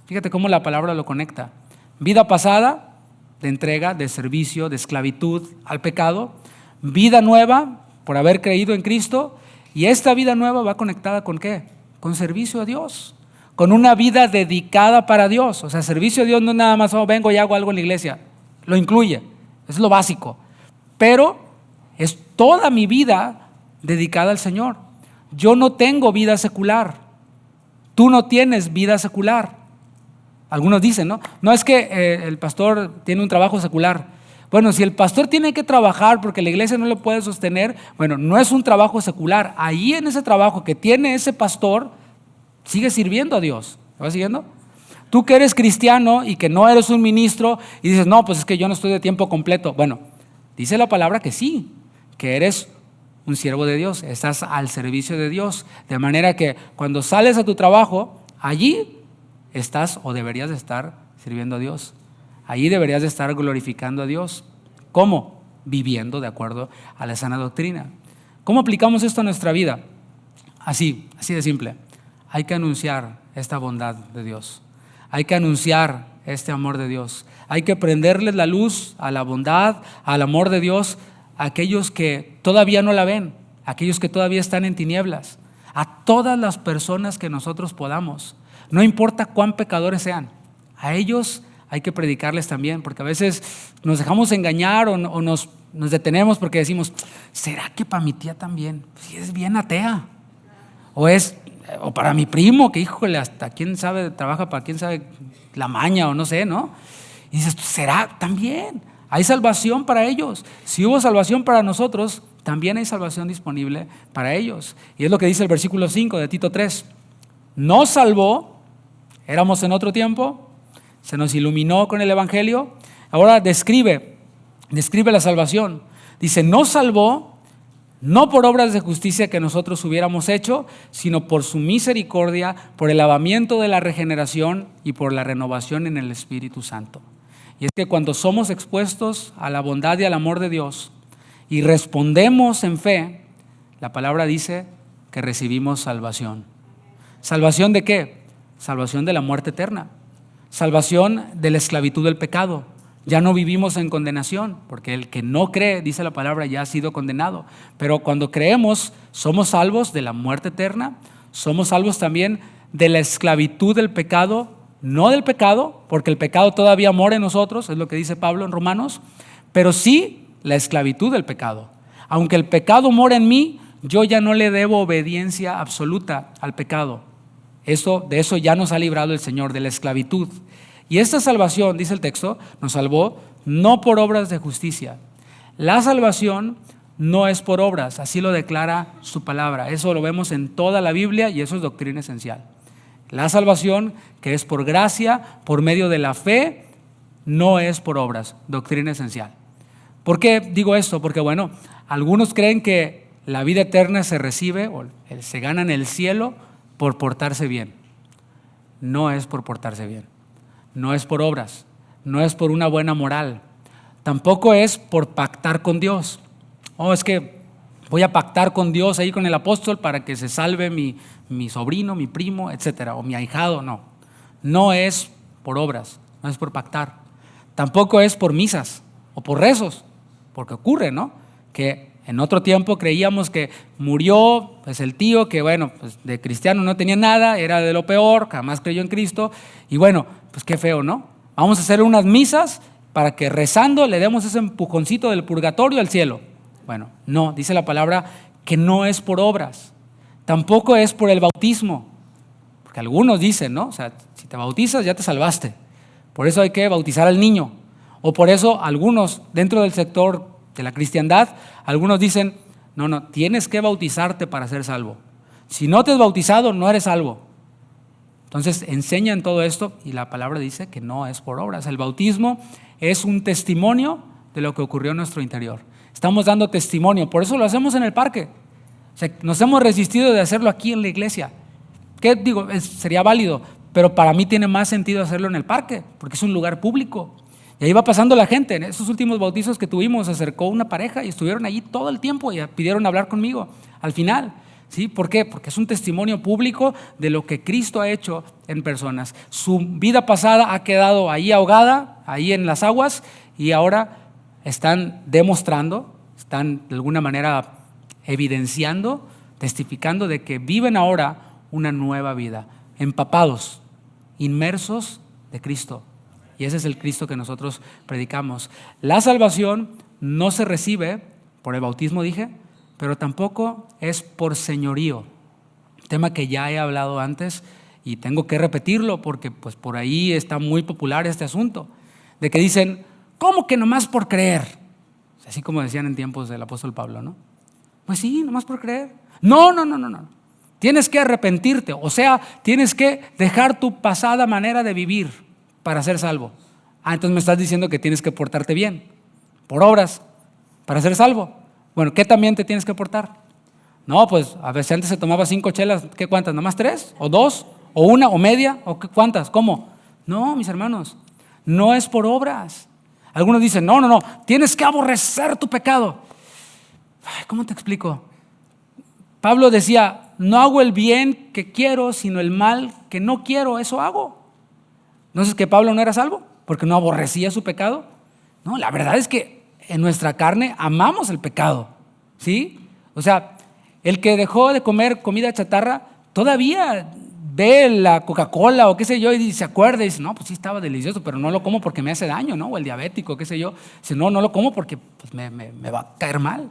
A: Fíjate cómo la palabra lo conecta. Vida pasada, de entrega, de servicio, de esclavitud al pecado. Vida nueva, por haber creído en Cristo. Y esta vida nueva va conectada ¿con qué? Con servicio a Dios. Con una vida dedicada para Dios. O sea, servicio a Dios no es nada más, vengo y hago algo en la iglesia. Lo incluye, es lo básico. Pero es toda mi vida dedicada al Señor. Yo no tengo vida secular. Tú no tienes vida secular. Algunos dicen, no es que el pastor tiene un trabajo secular. Bueno, si el pastor tiene que trabajar porque la iglesia no lo puede sostener, bueno, no es un trabajo secular. Ahí en ese trabajo que tiene ese pastor, sigue sirviendo a Dios. ¿Me vas siguiendo? Tú que eres cristiano y que no eres un ministro y dices, no, pues es que yo no estoy de tiempo completo. Bueno, dice la palabra que sí, que eres un siervo de Dios, estás al servicio de Dios. De manera que cuando sales a tu trabajo, allí estás o deberías de estar sirviendo a Dios. Allí deberías de estar glorificando a Dios. ¿Cómo? Viviendo de acuerdo a la sana doctrina. ¿Cómo aplicamos esto a nuestra vida? Así de simple. Hay que anunciar esta bondad de Dios. Hay que anunciar este amor de Dios. Hay que prenderles la luz a la bondad, al amor de Dios, a aquellos que todavía no la ven, a aquellos que todavía están en tinieblas, a todas las personas que nosotros podamos. No importa cuán pecadores sean, a ellos hay que predicarles también, porque a veces nos dejamos engañar o nos detenemos porque decimos, ¿será que para mi tía también? Si es bien atea. O para mi primo, que híjole, hasta quién sabe, trabaja para quién sabe la maña o no sé, ¿no? Y dices, ¿será también? Hay salvación para ellos. Si hubo salvación para nosotros, también hay salvación disponible para ellos. Y es lo que dice el versículo 5 de Tito 3. Nos salvó, éramos en otro tiempo, se nos iluminó con el Evangelio. Ahora describe la salvación. Dice, nos salvó no por obras de justicia que nosotros hubiéramos hecho, sino por su misericordia, por el lavamiento de la regeneración y por la renovación en el Espíritu Santo. Y es que cuando somos expuestos a la bondad y al amor de Dios y respondemos en fe, la palabra dice que recibimos salvación. ¿Salvación de qué? Salvación de la muerte eterna. Salvación de la esclavitud del pecado. Ya no vivimos en condenación, porque el que no cree, dice la palabra, ya ha sido condenado. Pero cuando creemos, somos salvos de la muerte eterna, somos salvos también de la esclavitud del pecado, no del pecado, porque el pecado todavía mora en nosotros, es lo que dice Pablo en Romanos, pero sí la esclavitud del pecado. Aunque el pecado mora en mí, yo ya no le debo obediencia absoluta al pecado. De eso ya nos ha librado el Señor, de la esclavitud. Y esta salvación, dice el texto, nos salvó no por obras de justicia. La salvación no es por obras, así lo declara su palabra. Eso lo vemos en toda la Biblia y eso es doctrina esencial. La salvación, que es por gracia, por medio de la fe, no es por obras, doctrina esencial. ¿Por qué digo esto? Porque bueno, algunos creen que la vida eterna se recibe o se gana en el cielo por portarse bien. No es por portarse bien. No es por obras, no es por una buena moral, tampoco es por pactar con Dios. Es que voy a pactar con Dios ahí con el apóstol para que se salve mi sobrino, mi primo, etcétera, o mi ahijado. No es por obras, no es por pactar. Tampoco es por misas o por rezos, porque ocurre, ¿no? Que en otro tiempo creíamos que murió pues el tío que, bueno, pues de cristiano no tenía nada, era de lo peor, jamás creyó en Cristo, y bueno, pues qué feo, ¿no? Vamos a hacer unas misas para que rezando le demos ese empujoncito del purgatorio al cielo. Bueno, no, dice la palabra que no es por obras, tampoco es por el bautismo, porque algunos dicen, ¿no? O sea, si te bautizas ya te salvaste, por eso hay que bautizar al niño, o por eso algunos dentro del sector de la cristiandad, algunos dicen, no, tienes que bautizarte para ser salvo. Si no te has bautizado, no eres salvo. Entonces enseñan todo esto y la palabra dice que no es por obras. El bautismo es un testimonio de lo que ocurrió en nuestro interior. Estamos dando testimonio, por eso lo hacemos en el parque. O sea, nos hemos resistido de hacerlo aquí en la iglesia. ¿Qué digo? Sería válido, pero para mí tiene más sentido hacerlo en el parque, porque es un lugar público. Y ahí va pasando la gente. En esos últimos bautizos que tuvimos, se acercó una pareja y estuvieron allí todo el tiempo y pidieron hablar conmigo al final. ¿Sí? ¿Por qué? Porque es un testimonio público de lo que Cristo ha hecho en personas. Su vida pasada ha quedado ahí ahogada, ahí en las aguas, y ahora están demostrando, están de alguna manera evidenciando, testificando de que viven ahora una nueva vida, empapados, inmersos de Cristo. Y ese es el Cristo que nosotros predicamos. La salvación no se recibe por el bautismo, dije, pero tampoco es por señorío, tema que ya he hablado antes y tengo que repetirlo porque pues por ahí está muy popular este asunto, de que dicen, ¿cómo que nomás por creer? Así como decían en tiempos del apóstol Pablo, ¿no? Pues sí, nomás por creer. No. Tienes que arrepentirte, o sea, tienes que dejar tu pasada manera de vivir para ser salvo. Entonces me estás diciendo que tienes que portarte bien, por obras, para ser salvo. Bueno, ¿qué también te tienes que portar? No, pues a veces antes se tomaba 5 chelas, ¿qué cuántas? ¿Nomás 3? ¿O 2? ¿O 1? ¿O media? ¿O qué, cuántas? ¿Cómo? No, mis hermanos, no es por obras. Algunos dicen, no, tienes que aborrecer tu pecado. ¿Cómo te explico? Pablo decía, no hago el bien que quiero, sino el mal que no quiero, eso hago. Entonces, ¿que Pablo no era salvo? ¿Porque no aborrecía su pecado? No, la verdad es que en nuestra carne amamos el pecado, ¿sí? O sea, el que dejó de comer comida chatarra todavía ve la Coca-Cola o qué sé yo y se acuerda y dice, no, pues sí estaba delicioso, pero no lo como porque me hace daño, ¿no? O el diabético, qué sé yo. Dice, no lo como porque pues, me va a caer mal.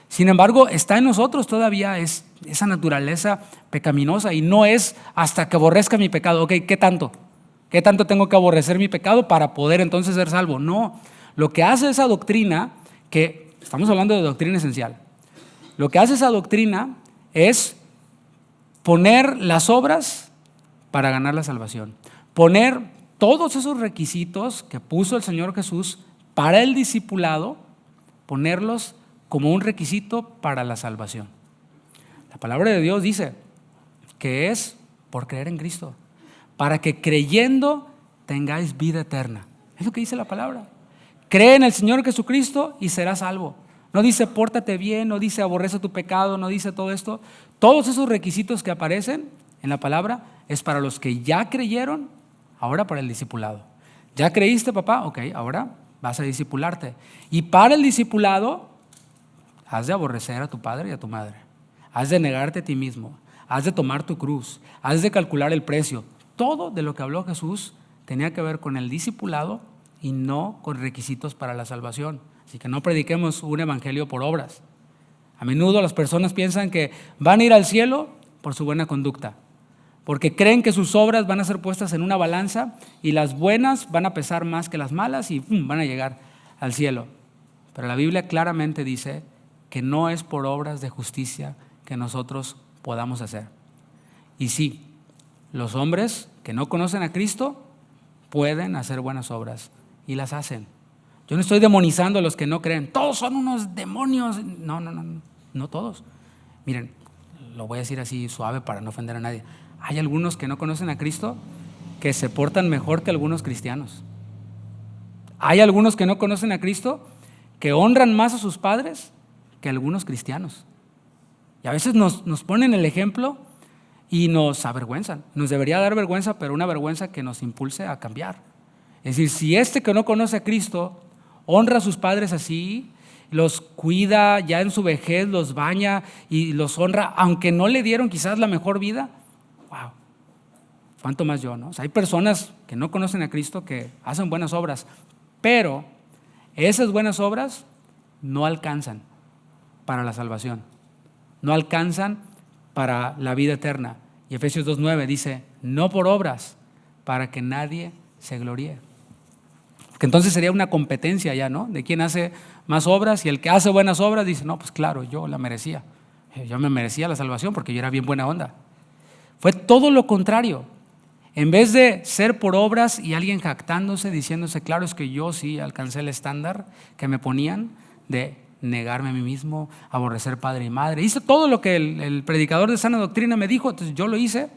A: Sin embargo, está en nosotros todavía esa naturaleza pecaminosa y no es hasta que aborrezca mi pecado. Ok, ¿qué tanto? ¿Qué tanto tengo que aborrecer mi pecado para poder entonces ser salvo? No. Lo que hace esa doctrina, que estamos hablando de doctrina esencial, lo que hace esa doctrina es poner las obras para ganar la salvación. Poner todos esos requisitos que puso el Señor Jesús para el discipulado, ponerlos como un requisito para la salvación. La palabra de Dios dice que es por creer en Cristo, para que creyendo tengáis vida eterna. Es lo que dice la palabra. Cree en el Señor Jesucristo y serás salvo. No dice pórtate bien, no dice aborrece tu pecado, no dice todo esto. Todos esos requisitos que aparecen en la palabra es para los que ya creyeron, ahora para el discipulado. ¿Ya creíste, papá? Ok, ahora vas a discipularte. Y para el discipulado has de aborrecer a tu padre y a tu madre. Has de negarte a ti mismo. Has de tomar tu cruz. Has de calcular el precio. Todo de lo que habló Jesús tenía que ver con el discipulado y no con requisitos para la salvación. Así que no prediquemos un evangelio por obras. A menudo las personas piensan que van a ir al cielo por su buena conducta, porque creen que sus obras van a ser puestas en una balanza y las buenas van a pesar más que las malas y van a llegar al cielo. Pero la Biblia claramente dice que no es por obras de justicia que nosotros podamos hacer. Y sí, los hombres que no conocen a Cristo pueden hacer buenas obras y las hacen. Yo no estoy demonizando a los que no creen. Todos son unos demonios. No todos. Miren, lo voy a decir así suave para no ofender a nadie. Hay algunos que no conocen a Cristo que se portan mejor que algunos cristianos. Hay algunos que no conocen a Cristo que honran más a sus padres que algunos cristianos. Y a veces nos ponen el ejemplo y nos avergüenzan. Nos debería dar vergüenza, pero una vergüenza que nos impulse a cambiar. Es decir, si este que no conoce a Cristo honra a sus padres así, los cuida ya en su vejez, los baña y los honra, aunque no le dieron quizás la mejor vida. Wow, cuánto más yo, ¿no? O sea, hay personas que no conocen a Cristo que hacen buenas obras, pero esas buenas obras no alcanzan para la salvación, no alcanzan para la vida eterna. Y Efesios 2:9 dice, no por obras, para que nadie se gloríe. Que entonces sería una competencia ya, ¿no? De quién hace más obras, y el que hace buenas obras dice, no, pues claro, yo la merecía. Yo me merecía la salvación porque yo era bien buena onda. Fue todo lo contrario. En vez de ser por obras y alguien jactándose, diciéndose, claro, es que yo sí alcancé el estándar que me ponían de negarme a mí mismo, aborrecer padre y madre. Hice todo lo que el predicador de sana doctrina me dijo, entonces yo lo hice.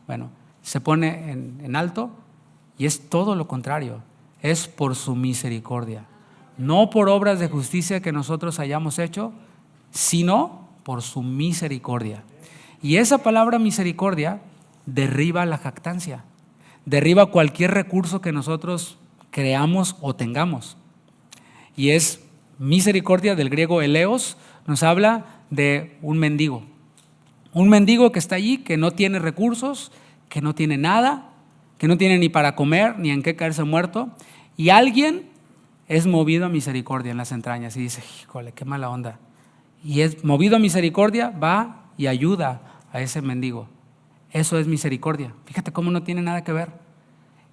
A: Bueno, se pone en alto y es todo lo contrario. Es por su misericordia. No por obras de justicia que nosotros hayamos hecho, sino por su misericordia. Y esa palabra misericordia derriba la jactancia, derriba cualquier recurso que nosotros creamos o tengamos. Y es misericordia, del griego eleos, nos habla de un mendigo. Un mendigo que está allí, que no tiene recursos, que no tiene nada, que no tiene ni para comer, ni en qué caerse muerto. Y alguien es movido a misericordia en las entrañas y dice, híjole, qué mala onda. Y es movido a misericordia, va y ayuda a ese mendigo. Eso es misericordia. Fíjate cómo no tiene nada que ver.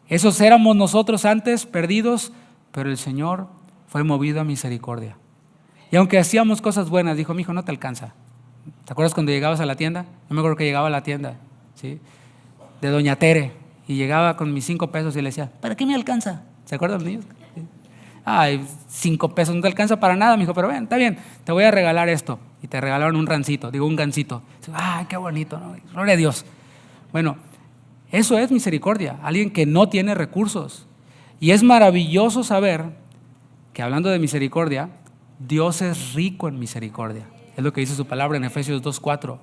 A: Esos éramos nosotros antes, perdidos, pero el Señor fue movido a misericordia. Y aunque hacíamos cosas buenas, dijo, mijo, no te alcanza. ¿Te acuerdas cuando llegabas a la tienda? Yo me acuerdo que llegaba a la tienda, ¿sí?, de Doña Tere, y llegaba con mis 5 pesos y le decía, ¿para qué me alcanza? ¿Se acuerdan los niños? Sí. Ay, 5 pesos no te alcanza para nada, mijo, pero ven, está bien, te voy a regalar esto. Y te regalaron un gansito. Ay, qué bonito, ¿no? Gloria a Dios. Bueno, eso es misericordia, alguien que no tiene recursos. Y es maravilloso saber que, hablando de misericordia, Dios es rico en misericordia. Es lo que dice su palabra en Efesios 2:4.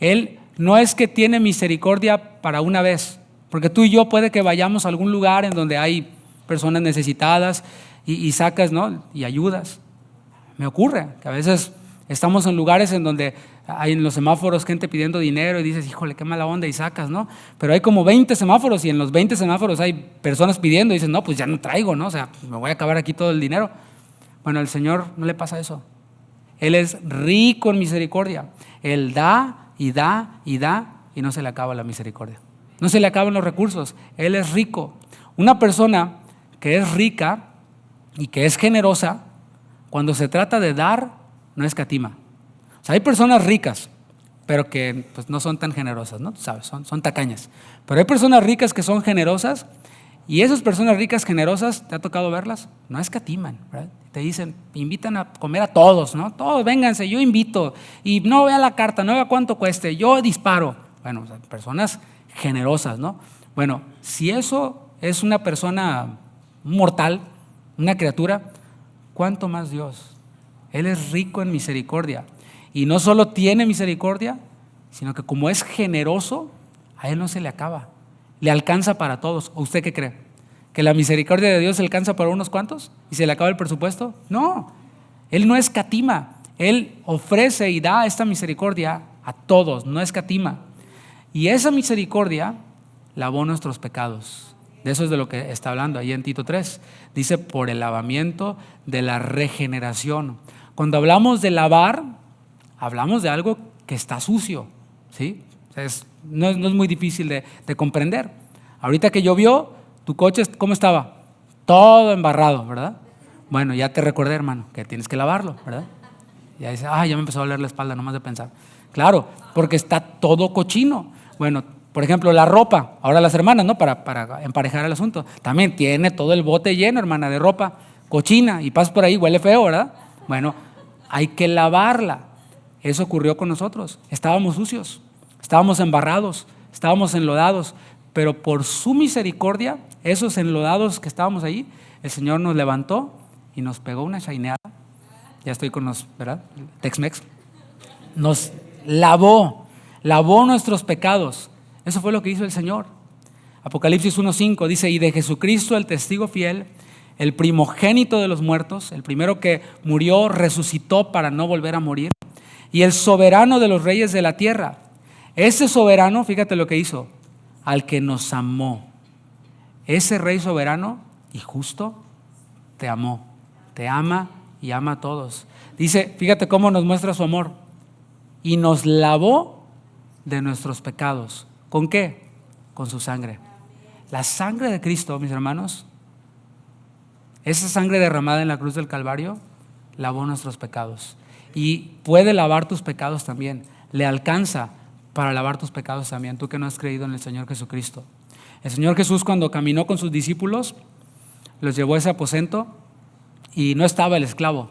A: Él no es que tiene misericordia para una vez, porque tú y yo puede que vayamos a algún lugar en donde hay personas necesitadas y sacas, ¿no?, y ayudas. Me ocurre que a veces estamos en lugares en donde hay en los semáforos gente pidiendo dinero y dices, híjole, qué mala onda, y sacas, ¿no? Pero hay como 20 semáforos y en los 20 semáforos hay personas pidiendo y dices, no, pues ya no traigo, ¿no? O sea, me voy a acabar aquí todo el dinero. Bueno, al Señor no le pasa eso. Él es rico en misericordia. Él da y da y da y no se le acaba la misericordia. No se le acaban los recursos. Él es rico. Una persona que es rica y que es generosa, cuando se trata de dar, no escatima. O sea, hay personas ricas, pero que pues, no son tan generosas, ¿no? Tú sabes, son tacañas. Pero hay personas ricas que son generosas, y esas personas ricas generosas, ¿te ha tocado verlas? No escatiman, ¿verdad? Te dicen, invitan a comer a todos, ¿no? Todos, vénganse, yo invito. Y no vea la carta, no vea cuánto cueste, yo disparo. Bueno, o sea, personas generosas, ¿no? Bueno, si eso es una persona mortal, una criatura, ¿cuánto más Dios? Él es rico en misericordia. Y no solo tiene misericordia, sino que como es generoso, a Él no se le acaba. Le alcanza para todos. ¿O usted qué cree? ¿Que la misericordia de Dios se alcanza para unos cuantos y se le acaba el presupuesto? No, Él no escatima. Él ofrece y da esta misericordia a todos, no escatima. Y esa misericordia lavó nuestros pecados. De eso es de lo que está hablando ahí en Tito 3. Dice, por el lavamiento de la regeneración. Cuando hablamos de lavar, hablamos de algo que está sucio, ¿sí? O sea, no es muy difícil de comprender. Ahorita que llovió, tu coche, ¿cómo estaba? Todo embarrado, ¿verdad? Bueno, ya te recordé, hermano, que tienes que lavarlo, ¿verdad? Ya dice, ya me empezó a doler la espalda nomás de pensar. Claro, porque está todo cochino. Bueno, por ejemplo, la ropa, ahora las hermanas, ¿no? Para emparejar el asunto, también tiene todo el bote lleno, hermana, de ropa cochina, y pasas por ahí, huele feo, ¿verdad? Bueno, hay que lavarla. Eso ocurrió con nosotros. Estábamos sucios, estábamos embarrados, estábamos enlodados, pero por su misericordia, esos enlodados que estábamos ahí, el Señor nos levantó y nos pegó una chaineada. Ya estoy con los, ¿verdad? Tex-Mex. Nos lavó nuestros pecados. Eso fue lo que hizo el Señor. Apocalipsis 1:5 dice, y de Jesucristo, el testigo fiel, el primogénito de los muertos, el primero que murió, resucitó para no volver a morir, y el soberano de los reyes de la tierra. Ese soberano, fíjate lo que hizo, al que nos amó. Ese rey soberano y justo te amó, te ama y ama a todos. Dice, fíjate cómo nos muestra su amor. Y nos lavó de nuestros pecados. ¿Con qué? Con su sangre. La sangre de Cristo, mis hermanos, esa sangre derramada en la cruz del Calvario, lavó nuestros pecados. Y puede lavar tus pecados también. Le alcanza para lavar tus pecados también, tú que no has creído en el Señor Jesucristo. El Señor Jesús, cuando caminó con sus discípulos, los llevó a ese aposento y no estaba el esclavo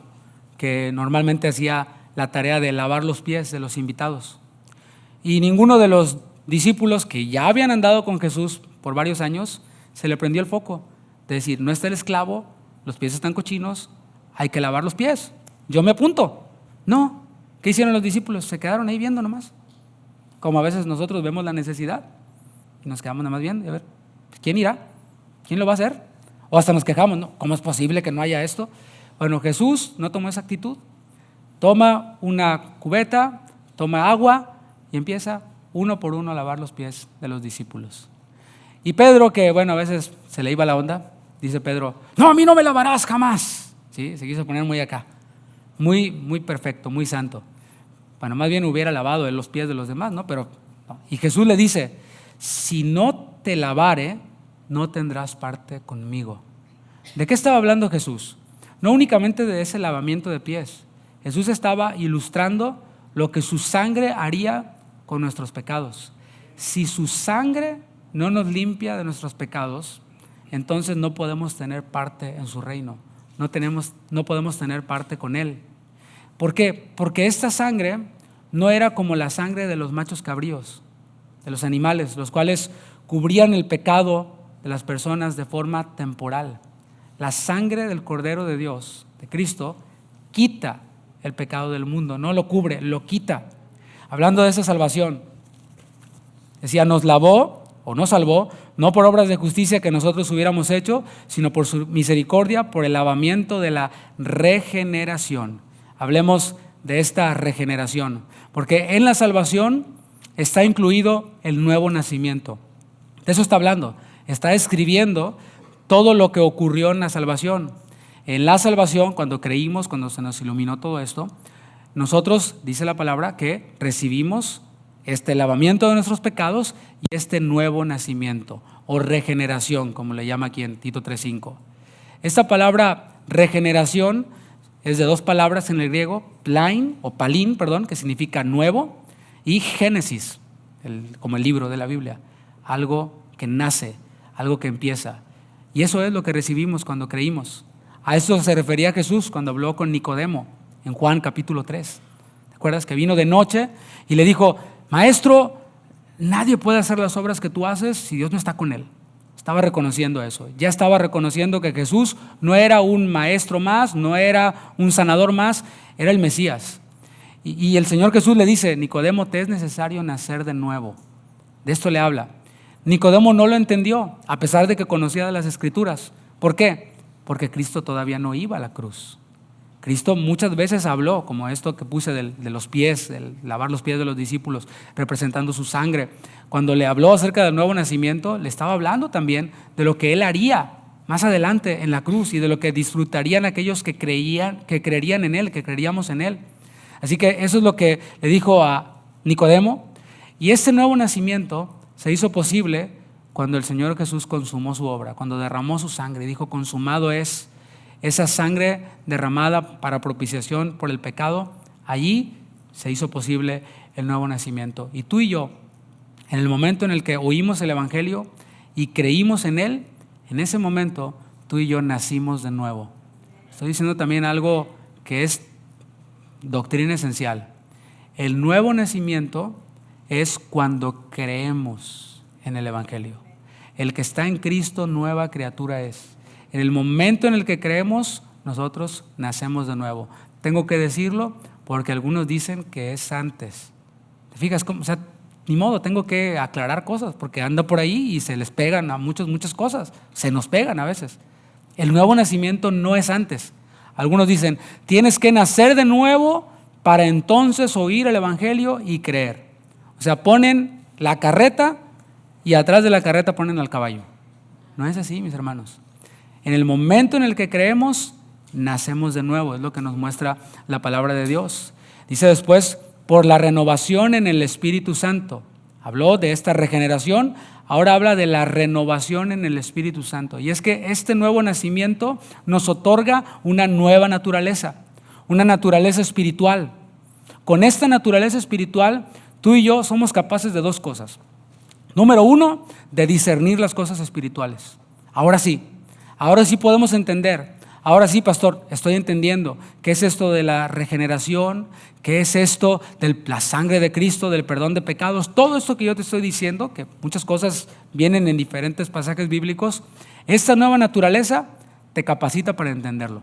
A: que normalmente hacía la tarea de lavar los pies de los invitados. Y ninguno de los discípulos que ya habían andado con Jesús por varios años, se le prendió el foco de decir, no está el esclavo, los pies están cochinos, hay que lavar los pies, yo me apunto. No, ¿qué hicieron los discípulos? Se quedaron ahí viendo nomás, como a veces nosotros vemos la necesidad y nos quedamos nomás viendo, a ver, ¿quién irá? ¿Quién lo va a hacer? O hasta nos quejamos, ¿no? ¿Cómo es posible que no haya esto? Bueno, Jesús no tomó esa actitud, toma una cubeta, toma agua y empieza uno por uno a lavar los pies de los discípulos. Y Pedro, que bueno, a veces se le iba la onda, dice Pedro, no, a mí no me lavarás jamás. ¿Sí? Se quiso poner muy acá, muy perfecto, muy santo. Bueno, más bien hubiera lavado él los pies de los demás, ¿no? Pero no. Y Jesús le dice, si no te lavare, no tendrás parte conmigo. ¿De qué estaba hablando Jesús? No únicamente de ese lavamiento de pies. Jesús estaba ilustrando lo que su sangre haría con nuestros pecados. Si su sangre no nos limpia de nuestros pecados, entonces no podemos tener parte en su reino. No podemos tener parte con Él. ¿Por qué? Porque esta sangre no era como la sangre de los machos cabríos, de los animales, los cuales cubrían el pecado de las personas de forma temporal. La sangre del Cordero de Dios, de Cristo, quita el pecado del mundo, no lo cubre, lo quita. Hablando de esa salvación, decía, nos lavó o nos salvó, no por obras de justicia que nosotros hubiéramos hecho, sino por su misericordia, por el lavamiento de la regeneración. Hablemos de esta regeneración, porque en la salvación está incluido el nuevo nacimiento. De eso está hablando, está describiendo todo lo que ocurrió en la salvación. En la salvación, cuando creímos, cuando se nos iluminó todo esto, nosotros, dice la palabra, que recibimos este lavamiento de nuestros pecados y este nuevo nacimiento o regeneración, como le llama aquí en Tito 3:5. Esta palabra regeneración es de dos palabras en el griego, plain o palín, que significa nuevo, y génesis, como el libro de la Biblia, algo que nace, algo que empieza. Y eso es lo que recibimos cuando creímos. A eso se refería Jesús cuando habló con Nicodemo en Juan capítulo 3. ¿Te acuerdas? Que vino de noche y le dijo, Maestro, nadie puede hacer las obras que tú haces si Dios no está con él. Estaba reconociendo eso. Ya estaba reconociendo que Jesús no era un maestro más, no era un sanador más, era el Mesías. Y el Señor Jesús le dice, Nicodemo, te es necesario nacer de nuevo. De esto le habla. Nicodemo no lo entendió, a pesar de que conocía de las Escrituras. ¿Por qué? Porque Cristo todavía no iba a la cruz. Cristo muchas veces habló, como esto que puse de los pies, del lavar los pies de los discípulos, representando su sangre. Cuando le habló acerca del nuevo nacimiento, le estaba hablando también de lo que Él haría más adelante en la cruz y de lo que disfrutarían aquellos que creerían en Él, que creeríamos en Él. Así que eso es lo que le dijo a Nicodemo. Y este nuevo nacimiento se hizo posible cuando el Señor Jesús consumó su obra, cuando derramó su sangre y dijo, consumado es. Esa sangre derramada para propiciación por el pecado, allí se hizo posible el nuevo nacimiento. Y tú y yo, en el momento en el que oímos el Evangelio y creímos en él, en ese momento tú y yo nacimos de nuevo. Estoy diciendo también algo que es doctrina esencial. El nuevo nacimiento es cuando creemos en el Evangelio. El que está en Cristo, nueva criatura es. En el momento en el que creemos, nosotros nacemos de nuevo. Tengo que decirlo porque algunos dicen que es antes. ¿Te fijas? O sea, ni modo, tengo que aclarar cosas porque anda por ahí y se les pegan a muchas cosas. Se nos pegan a veces. El nuevo nacimiento no es antes. Algunos dicen, tienes que nacer de nuevo para entonces oír el evangelio y creer. O sea, ponen la carreta y atrás de la carreta ponen al caballo. No es así, mis hermanos. En el momento en el que creemos, nacemos de nuevo. Es lo que nos muestra la palabra de Dios. Dice después, por la renovación en el Espíritu Santo. Habló de esta regeneración, ahora habla de la renovación en el Espíritu Santo. Y es que este nuevo nacimiento nos otorga una nueva naturaleza, una naturaleza espiritual. Con esta naturaleza espiritual, tú y yo somos capaces de dos cosas. Número uno, de discernir las cosas espirituales. Ahora sí podemos entender. Ahora sí, pastor, estoy entendiendo qué es esto de la regeneración, qué es esto de la sangre de Cristo, del perdón de pecados. Todo esto que yo te estoy diciendo, que muchas cosas vienen en diferentes pasajes bíblicos, esta nueva naturaleza te capacita para entenderlo.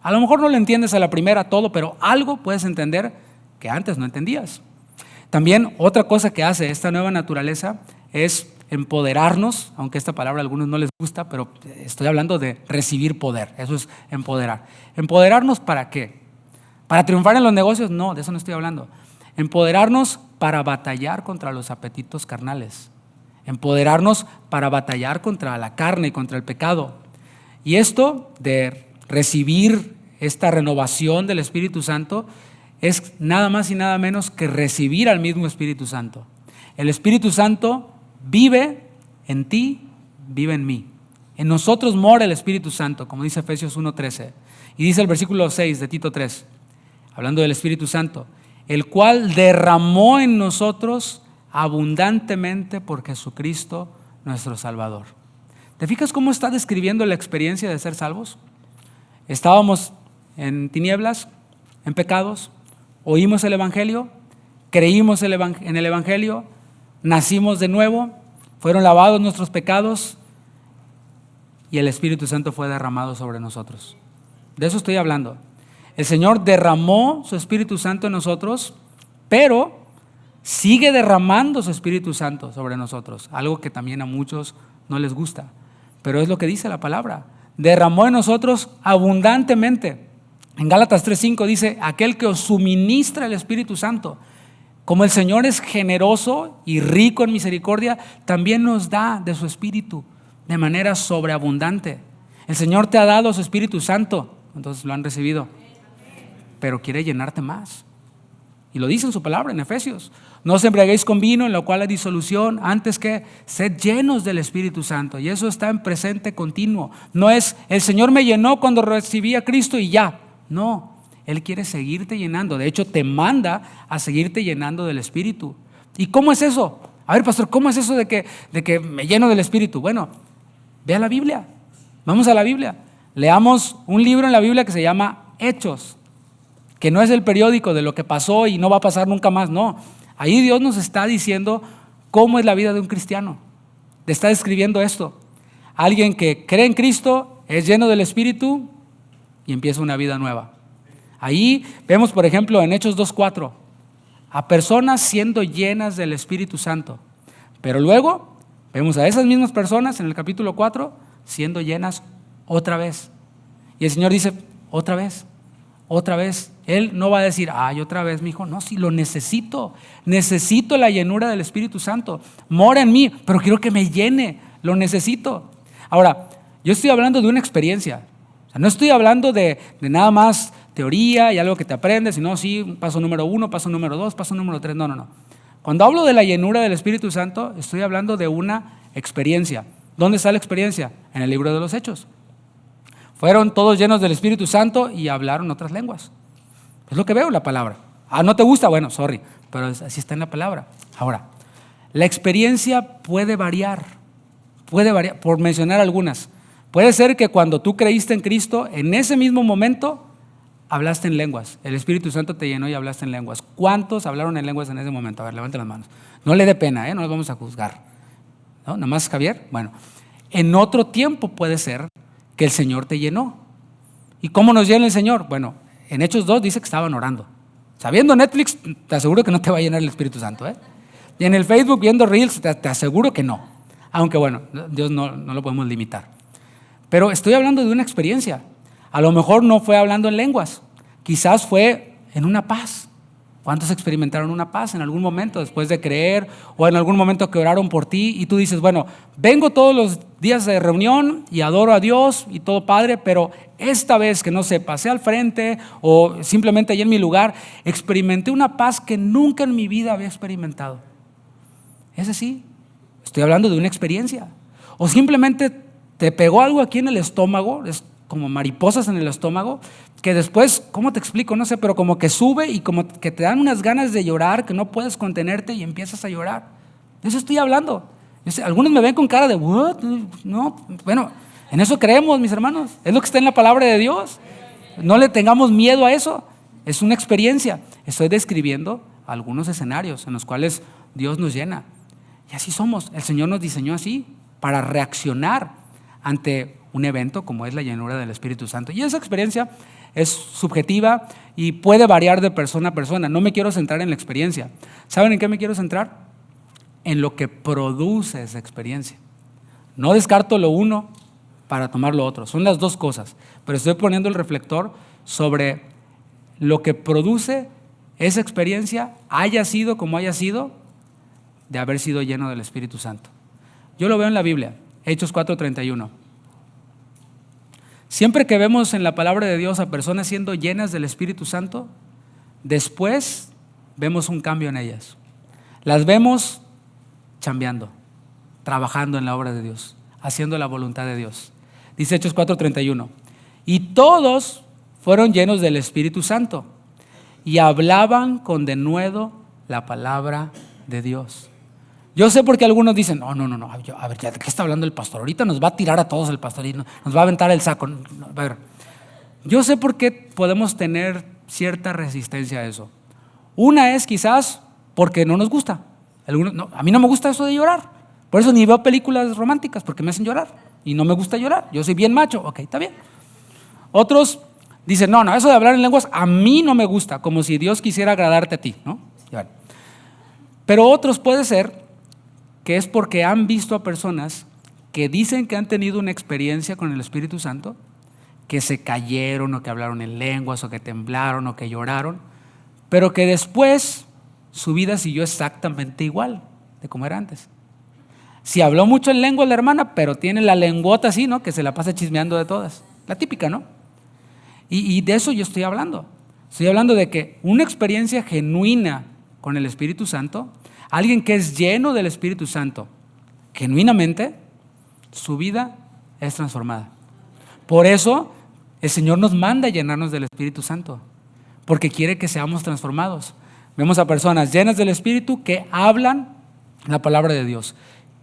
A: A lo mejor no lo entiendes a la primera todo, pero algo puedes entender que antes no entendías. También otra cosa que hace esta nueva naturaleza es empoderarnos, aunque esta palabra a algunos no les gusta, pero estoy hablando de recibir poder. Eso es empoderar. ¿Empoderarnos para qué? ¿Para triunfar en los negocios? No, de eso no estoy hablando. Empoderarnos para batallar contra los apetitos carnales. Empoderarnos para batallar contra la carne y contra el pecado. Y esto de recibir esta renovación del Espíritu Santo es nada más y nada menos que recibir al mismo Espíritu Santo. El Espíritu Santo vive en ti, vive en mí. En nosotros mora el Espíritu Santo, como dice Efesios 1:13. Y dice el versículo 6 de Tito 3, hablando del Espíritu Santo, el cual derramó en nosotros abundantemente por Jesucristo nuestro Salvador. ¿Te fijas cómo está describiendo la experiencia de ser salvos? Estábamos en tinieblas, en pecados, oímos el Evangelio, creímos en el Evangelio, nacimos de nuevo, fueron lavados nuestros pecados y el Espíritu Santo fue derramado sobre nosotros. De eso estoy hablando. El Señor derramó su Espíritu Santo en nosotros, pero sigue derramando su Espíritu Santo sobre nosotros, algo que también a muchos no les gusta, pero es lo que dice la palabra. Derramó en nosotros abundantemente. En Gálatas 3:5 dice, aquel que os suministra el Espíritu Santo. Como el Señor es generoso y rico en misericordia, también nos da de su Espíritu de manera sobreabundante. El Señor te ha dado su Espíritu Santo, entonces lo han recibido, pero quiere llenarte más. Y lo dice en su palabra en Efesios. No os embriaguéis con vino en lo cual hay disolución, antes que sed llenos del Espíritu Santo. Y eso está en presente continuo. No es el Señor me llenó cuando recibí a Cristo y ya. No. Él quiere seguirte llenando. De hecho, te manda a seguirte llenando del Espíritu. ¿Y cómo es eso? A ver, pastor, ¿cómo es eso de que me lleno del Espíritu? Bueno, ve a la Biblia. Vamos a la Biblia. Leamos un libro en la Biblia que se llama Hechos, que no es el periódico de lo que pasó y no va a pasar nunca más. No, ahí Dios nos está diciendo cómo es la vida de un cristiano. Te está describiendo esto. Alguien que cree en Cristo, es lleno del Espíritu y empieza una vida nueva. Ahí vemos, por ejemplo, en Hechos 2:4, a personas siendo llenas del Espíritu Santo. Pero luego vemos a esas mismas personas en el capítulo 4 siendo llenas otra vez. Y el Señor dice, otra vez. Él no va a decir, ay, otra vez, mi hijo. No, sí, lo necesito. Necesito la llenura del Espíritu Santo. Mora en mí, pero quiero que me llene. Lo necesito. Ahora, yo estoy hablando de una experiencia. O sea, no estoy hablando de nada más teoría y algo que te aprendes, sino sí, paso número 1, paso número 2, paso número 3. No. Cuando hablo de la llenura del Espíritu Santo, estoy hablando de una experiencia. ¿Dónde está la experiencia? En el libro de los Hechos. Fueron todos llenos del Espíritu Santo y hablaron otras lenguas. Es lo que veo en la palabra. ¿No te gusta? Bueno, sorry, pero así está en la palabra. Ahora, la experiencia puede variar, por mencionar algunas. Puede ser que cuando tú creíste en Cristo, en ese mismo momento hablaste en lenguas. El Espíritu Santo te llenó y hablaste en lenguas. ¿Cuántos hablaron en lenguas en ese momento? A ver, levanten las manos. No le dé pena, no los vamos a juzgar. ¿No? ¿Nada más Javier? Bueno, en otro tiempo puede ser que el Señor te llenó. ¿Y cómo nos llena el Señor? Bueno, en Hechos 2 dice que estaban orando. Sabiendo Netflix, te aseguro que no te va a llenar el Espíritu Santo. Y en el Facebook viendo Reels, te aseguro que no. Aunque bueno, Dios no lo podemos limitar. Pero estoy hablando de una experiencia. A lo mejor no fue hablando en lenguas, quizás fue en una paz. ¿Cuántos experimentaron una paz en algún momento después de creer o en algún momento que oraron por ti y tú dices, bueno, vengo todos los días de reunión y adoro a Dios y todo padre, pero esta vez que no sé, pasé al frente o simplemente allí en mi lugar, experimenté una paz que nunca en mi vida había experimentado? Ese sí, estoy hablando de una experiencia. O simplemente te pegó algo aquí en el estómago, es como mariposas en el estómago, que después, ¿cómo te explico? No sé, pero como que sube y como que te dan unas ganas de llorar, que no puedes contenerte y empiezas a llorar. De eso estoy hablando. Algunos me ven con cara de, ¿what? No, bueno, en eso creemos, mis hermanos. Es lo que está en la palabra de Dios. No le tengamos miedo a eso. Es una experiencia. Estoy describiendo algunos escenarios en los cuales Dios nos llena. Y así somos. El Señor nos diseñó así, para reaccionar ante un evento como es la llenura del Espíritu Santo. Y esa experiencia es subjetiva y puede variar de persona a persona. No me quiero centrar en la experiencia. ¿Saben en qué me quiero centrar? En lo que produce esa experiencia. No descarto lo uno para tomar lo otro. Son las dos cosas. Pero estoy poniendo el reflector sobre lo que produce esa experiencia, haya sido como haya sido, de haber sido lleno del Espíritu Santo. Yo lo veo en la Biblia, Hechos 4:31. Siempre que vemos en la palabra de Dios a personas siendo llenas del Espíritu Santo, después vemos un cambio en ellas. Las vemos chambeando, trabajando en la obra de Dios, haciendo la voluntad de Dios. Dice Hechos 4:31. Y todos fueron llenos del Espíritu Santo y hablaban con denuedo la palabra de Dios. Yo sé por qué algunos dicen, no, a ver, ¿de qué está hablando el pastor? Ahorita nos va a tirar a todos el pastor y nos va a aventar el saco. A ver, yo sé por qué podemos tener cierta resistencia a eso. Una es quizás porque no nos gusta. A mí no me gusta eso de llorar. Por eso ni veo películas románticas, porque me hacen llorar. Y no me gusta llorar. Yo soy bien macho. Ok, está bien. Otros dicen, no, eso de hablar en lenguas a mí no me gusta, como si Dios quisiera agradarte a ti, ¿no? Pero otros puede ser que es porque han visto a personas que dicen que han tenido una experiencia con el Espíritu Santo, que se cayeron o que hablaron en lenguas o que temblaron o que lloraron, pero que después su vida siguió exactamente igual de como era antes. Si habló mucho en lenguas la hermana, pero tiene la lenguota así, ¿no? Que se la pasa chismeando de todas. La típica, ¿no? Y de eso yo estoy hablando. Estoy hablando de que una experiencia genuina con el Espíritu Santo, alguien que es lleno del Espíritu Santo, genuinamente, su vida es transformada. Por eso el Señor nos manda a llenarnos del Espíritu Santo, porque quiere que seamos transformados. Vemos a personas llenas del Espíritu que hablan la palabra de Dios.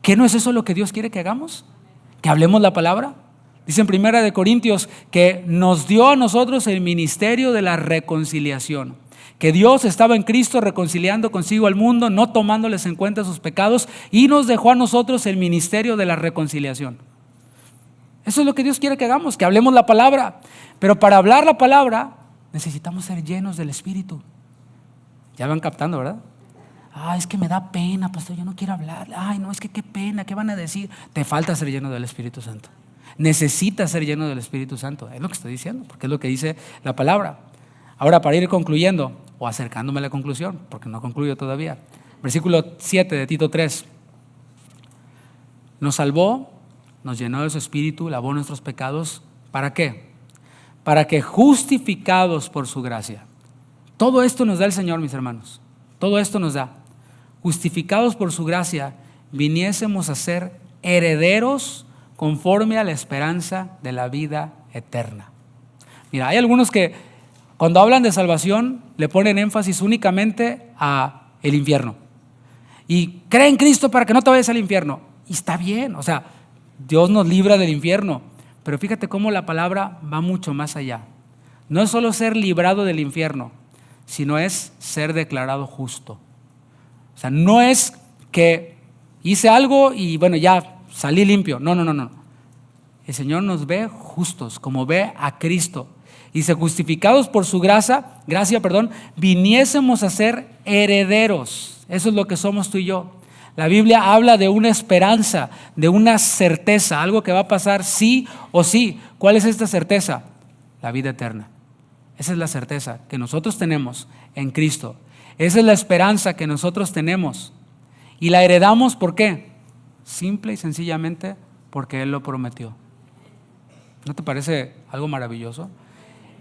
A: ¿Qué no es eso lo que Dios quiere que hagamos? ¿Que hablemos la palabra? Dice en 1 Corintios que nos dio a nosotros el ministerio de la reconciliación. Que Dios estaba en Cristo reconciliando consigo al mundo, no tomándoles en cuenta sus pecados, y nos dejó a nosotros el ministerio de la reconciliación. Eso es lo que Dios quiere que hagamos, que hablemos la palabra. Pero para hablar la palabra necesitamos ser llenos del Espíritu. Ya van captando, ¿verdad? Es que me da pena, pastor, yo no quiero hablar. No, es que qué pena, ¿qué van a decir? Te falta ser lleno del Espíritu Santo. Necesitas ser lleno del Espíritu Santo. Es lo que estoy diciendo, porque es lo que dice la palabra. Ahora, para ir concluyendo, o acercándome a la conclusión, porque no concluyo todavía. Versículo 7 de Tito 3. Nos salvó, nos llenó de su Espíritu, lavó nuestros pecados. ¿Para qué? Para que justificados por su gracia. Todo esto nos da el Señor, mis hermanos. Todo esto nos da. Justificados por su gracia, viniésemos a ser herederos conforme a la esperanza de la vida eterna. Mira, hay algunos que cuando hablan de salvación le ponen énfasis únicamente a el infierno. Y cree en Cristo para que no te vayas al infierno. Y está bien, o sea, Dios nos libra del infierno. Pero fíjate cómo la palabra va mucho más allá. No es solo ser librado del infierno, sino es ser declarado justo. O sea, no es que hice algo y bueno, ya salí limpio. No. El Señor nos ve justos, como ve a Cristo. Dice, justificados por su gracia, viniésemos a ser herederos. Eso es lo que somos tú y yo. La Biblia habla de una esperanza, de una certeza, algo que va a pasar sí o sí. ¿Cuál es esta certeza? La vida eterna. Esa es la certeza que nosotros tenemos en Cristo. Esa es la esperanza que nosotros tenemos. Y la heredamos, ¿por qué? Simple y sencillamente porque Él lo prometió. ¿No te parece algo maravilloso?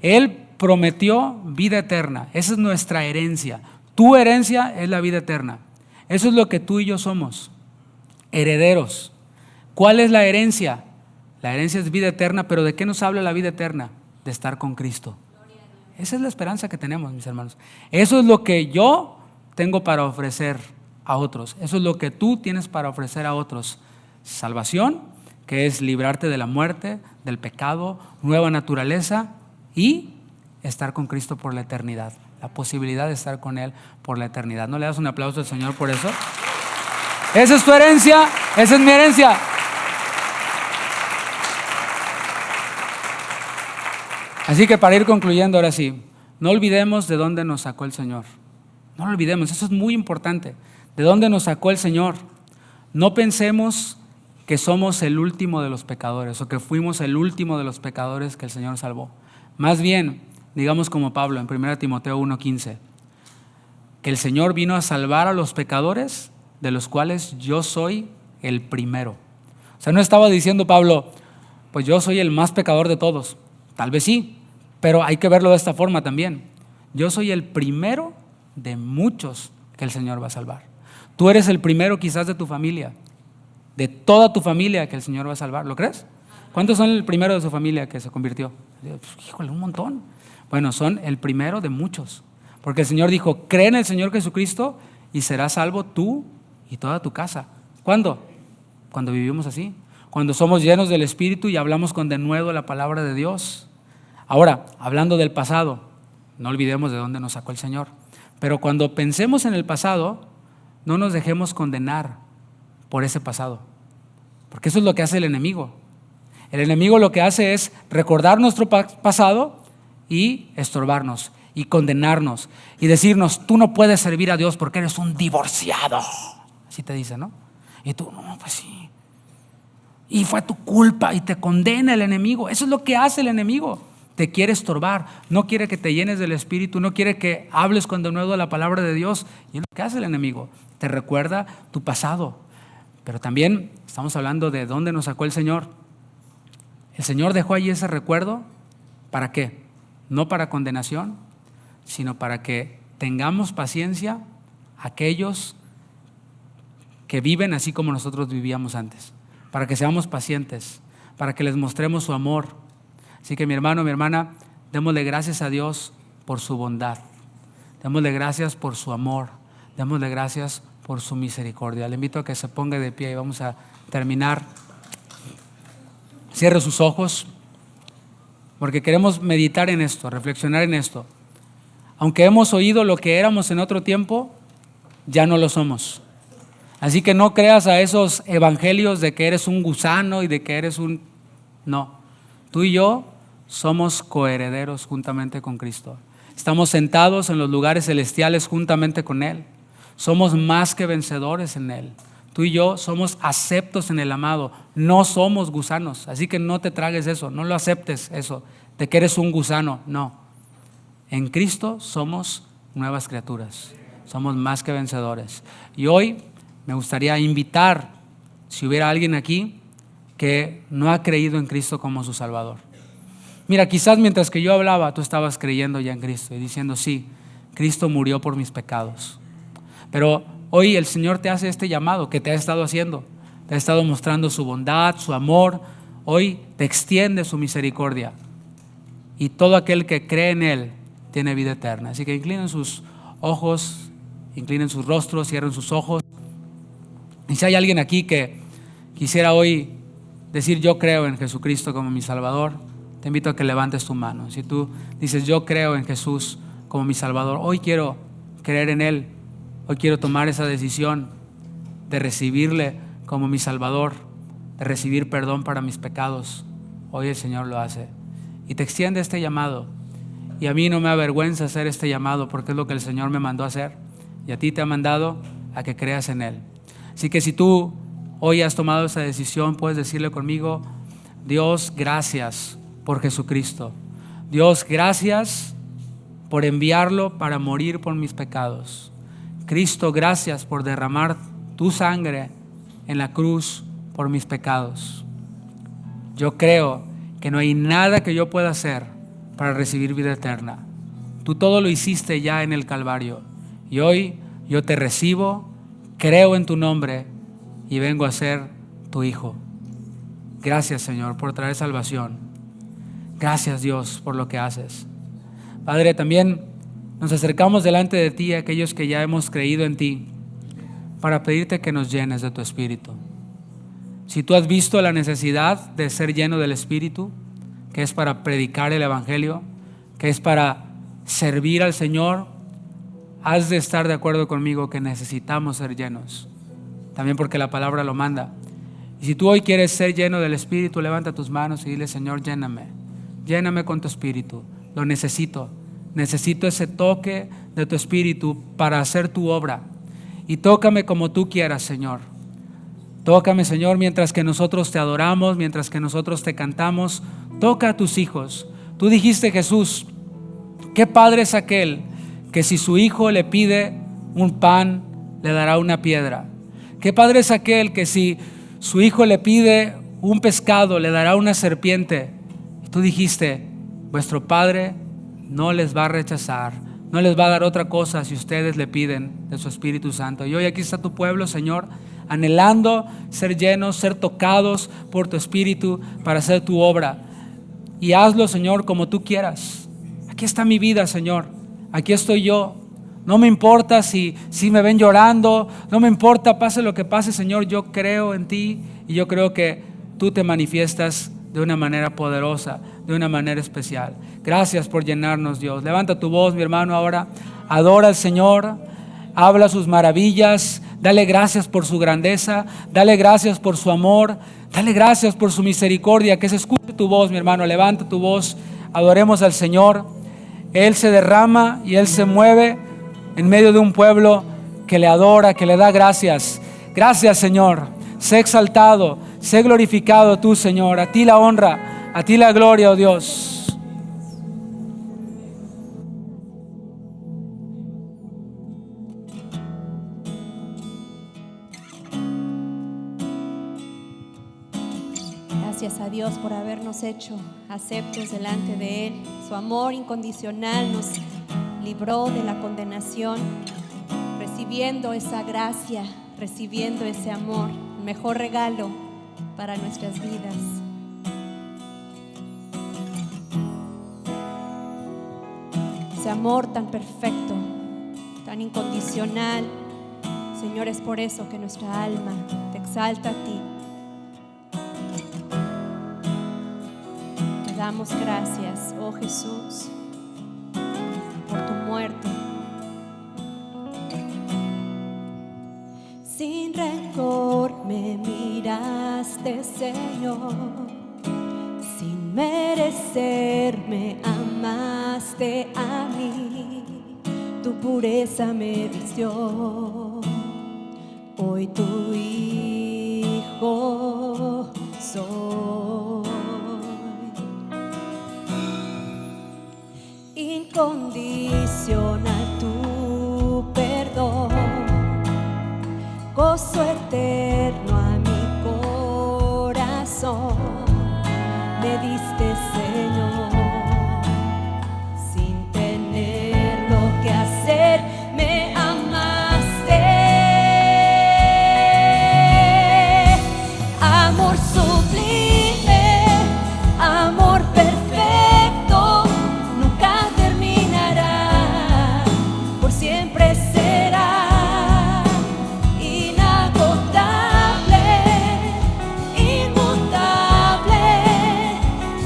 A: Él prometió vida eterna. Esa es nuestra herencia. Tu herencia es la vida eterna. Eso es lo que tú y yo somos, herederos. ¿Cuál es la herencia? La herencia es vida eterna, pero ¿de qué nos habla la vida eterna? De estar con Cristo. Esa es la esperanza que tenemos, mis hermanos. Eso es lo que yo tengo para ofrecer a otros. Eso es lo que tú tienes para ofrecer a otros. Salvación, que es librarte de la muerte, del pecado, nueva naturaleza y estar con Cristo por la eternidad. La posibilidad de estar con Él por la eternidad. ¿No le das un aplauso al Señor por eso? Esa es tu herencia, esa es mi herencia. Así que para ir concluyendo ahora sí, no olvidemos de dónde nos sacó el Señor. No lo olvidemos, eso es muy importante. ¿De dónde nos sacó el Señor? No pensemos que somos el último de los pecadores o que fuimos el último de los pecadores que el Señor salvó. Más bien, digamos como Pablo en 1 Timoteo 1:15, que el Señor vino a salvar a los pecadores, de los cuales yo soy el primero. O sea, no estaba diciendo Pablo, pues yo soy el más pecador de todos. Tal vez sí, pero hay que verlo de esta forma también. Yo soy el primero de muchos que el Señor va a salvar. Tú eres el primero quizás de tu familia, de toda tu familia que el Señor va a salvar. ¿Lo crees? ¿Cuántos son el primero de su familia que se convirtió? Pues, híjole, un montón. Bueno, son el primero de muchos. Porque el Señor dijo, cree en el Señor Jesucristo y serás salvo tú y toda tu casa. ¿Cuándo? Cuando vivimos así. Cuando somos llenos del Espíritu y hablamos con denuedo la palabra de Dios. Ahora, hablando del pasado, no olvidemos de dónde nos sacó el Señor. Pero cuando pensemos en el pasado, no nos dejemos condenar por ese pasado. Porque eso es lo que hace el enemigo. El enemigo lo que hace es recordar nuestro pasado y estorbarnos y condenarnos y decirnos, tú no puedes servir a Dios porque eres un divorciado. Así te dice, ¿no? Y tú, no, pues sí. Y fue tu culpa y te condena el enemigo. Eso es lo que hace el enemigo. Te quiere estorbar, no quiere que te llenes del Espíritu, no quiere que hables con denuedo la palabra de Dios. Y es lo que hace el enemigo. Te recuerda tu pasado. Pero también estamos hablando de dónde nos sacó el Señor. El Señor dejó allí ese recuerdo. ¿Para qué? No para condenación, sino para que tengamos paciencia aquellos que viven así como nosotros vivíamos antes. Para que seamos pacientes, para que les mostremos su amor. Así que mi hermano, mi hermana, démosle gracias a Dios por su bondad. Démosle gracias por su amor. Démosle gracias por su misericordia. Le invito a que se ponga de pie y vamos a terminar. Cierre sus ojos, porque queremos meditar en esto, reflexionar en esto. Aunque hemos oído lo que éramos en otro tiempo, ya no lo somos. Así que no creas a esos evangelios de que eres un gusano y de que eres un... No, tú y yo somos coherederos juntamente con Cristo. Estamos sentados en los lugares celestiales juntamente con Él. Somos más que vencedores en Él. Tú y yo somos aceptos en el amado. No somos gusanos. Así que no te tragues eso, no lo aceptes eso, de que eres un gusano. No. En Cristo somos nuevas criaturas. Somos más que vencedores. Y hoy me gustaría invitar, si hubiera alguien aquí que no ha creído en Cristo como su Salvador. Mira, quizás mientras que yo hablaba, tú estabas creyendo ya en Cristo y diciendo, sí, Cristo murió por mis pecados. Pero hoy el Señor te hace este llamado que te ha estado haciendo. Te ha estado mostrando su bondad, su amor. Hoy te extiende su misericordia. Y todo aquel que cree en Él tiene vida eterna. Así que inclinen sus ojos, inclinen sus rostros, cierren sus ojos. Y si hay alguien aquí que quisiera hoy decir yo creo en Jesucristo como mi Salvador, te invito a que levantes tu mano. Si tú dices yo creo en Jesús como mi Salvador, hoy quiero creer en Él, hoy quiero tomar esa decisión de recibirle como mi Salvador, de recibir perdón para mis pecados, hoy el Señor lo hace y te extiende este llamado. Y a mí no me avergüenza hacer este llamado porque es lo que el Señor me mandó a hacer y a ti te ha mandado a que creas en Él. Así que si tú hoy has tomado esa decisión, puedes decirle conmigo: Dios, gracias por Jesucristo. Dios, gracias por enviarlo para morir por mis pecados. Cristo, gracias por derramar tu sangre en la cruz por mis pecados. Yo creo que no hay nada que yo pueda hacer para recibir vida eterna. Tú todo lo hiciste ya en el Calvario. Y hoy yo te recibo, creo en tu nombre y vengo a ser tu hijo. Gracias, Señor, por traer salvación. Gracias, Dios, por lo que haces. Padre, también nos acercamos delante de ti, aquellos que ya hemos creído en ti, para pedirte que nos llenes de tu Espíritu. Si tú has visto la necesidad de ser lleno del Espíritu, que es para predicar el Evangelio, que es para servir al Señor, has de estar de acuerdo conmigo que necesitamos ser llenos, también porque la palabra lo manda. Y si tú hoy quieres ser lleno del Espíritu, levanta tus manos y dile: Señor, lléname con tu Espíritu, lo necesito ese toque de tu Espíritu para hacer tu obra. Y tócame como tú quieras, Señor. Tócame, Señor, mientras que nosotros te adoramos, mientras que nosotros te cantamos. Toca a tus hijos. Tú dijiste, Jesús, ¿qué padre es aquel que si su hijo le pide un pan, le dará una piedra? ¿Qué padre es aquel que si su hijo le pide un pescado, le dará una serpiente? Y tú dijiste, vuestro Padre no les va a rechazar, no les va a dar otra cosa si ustedes le piden de su Espíritu Santo. Y hoy aquí está tu pueblo, Señor, anhelando ser llenos, ser tocados por tu Espíritu para hacer tu obra. Y hazlo, Señor, como tú quieras. Aquí está mi vida, Señor. Aquí estoy yo. No me importa si me ven llorando, no me importa, pase lo que pase, Señor. Yo creo en ti y yo creo que tú te manifiestas de una manera poderosa, de una manera especial. Gracias por llenarnos, Dios. Levanta tu voz, mi hermano, ahora. Adora al Señor, habla sus maravillas, dale gracias por su grandeza, dale gracias por su amor, dale gracias por su misericordia. Que se escuche tu voz, mi hermano. Levanta tu voz, adoremos al Señor. Él se derrama y Él se mueve en medio de un pueblo que le adora, que le da gracias. Gracias, Señor. Sé exaltado, sé glorificado tú, Señor. A ti la honra, a ti la gloria, oh Dios.
B: Gracias a Dios por habernos hecho aceptos delante de Él. Su amor incondicional nos libró de la condenación, recibiendo esa gracia, recibiendo ese amor, el mejor regalo para nuestras vidas. Ese amor tan perfecto, tan incondicional. Señor, es por eso que nuestra alma te exalta a ti. Te damos gracias, oh Jesús, por tu muerte. Sin rencor me miraste, Señor, sin merecer me amaste a mí, tu pureza me vistió, hoy tu hijo soy. Incondicional tu perdón, gozo eterno a mi corazón, me diste, Señor, sin tener lo que hacer, me amaste. Amor sublime, amor perfecto, nunca terminará, por siempre será inagotable, inmutable.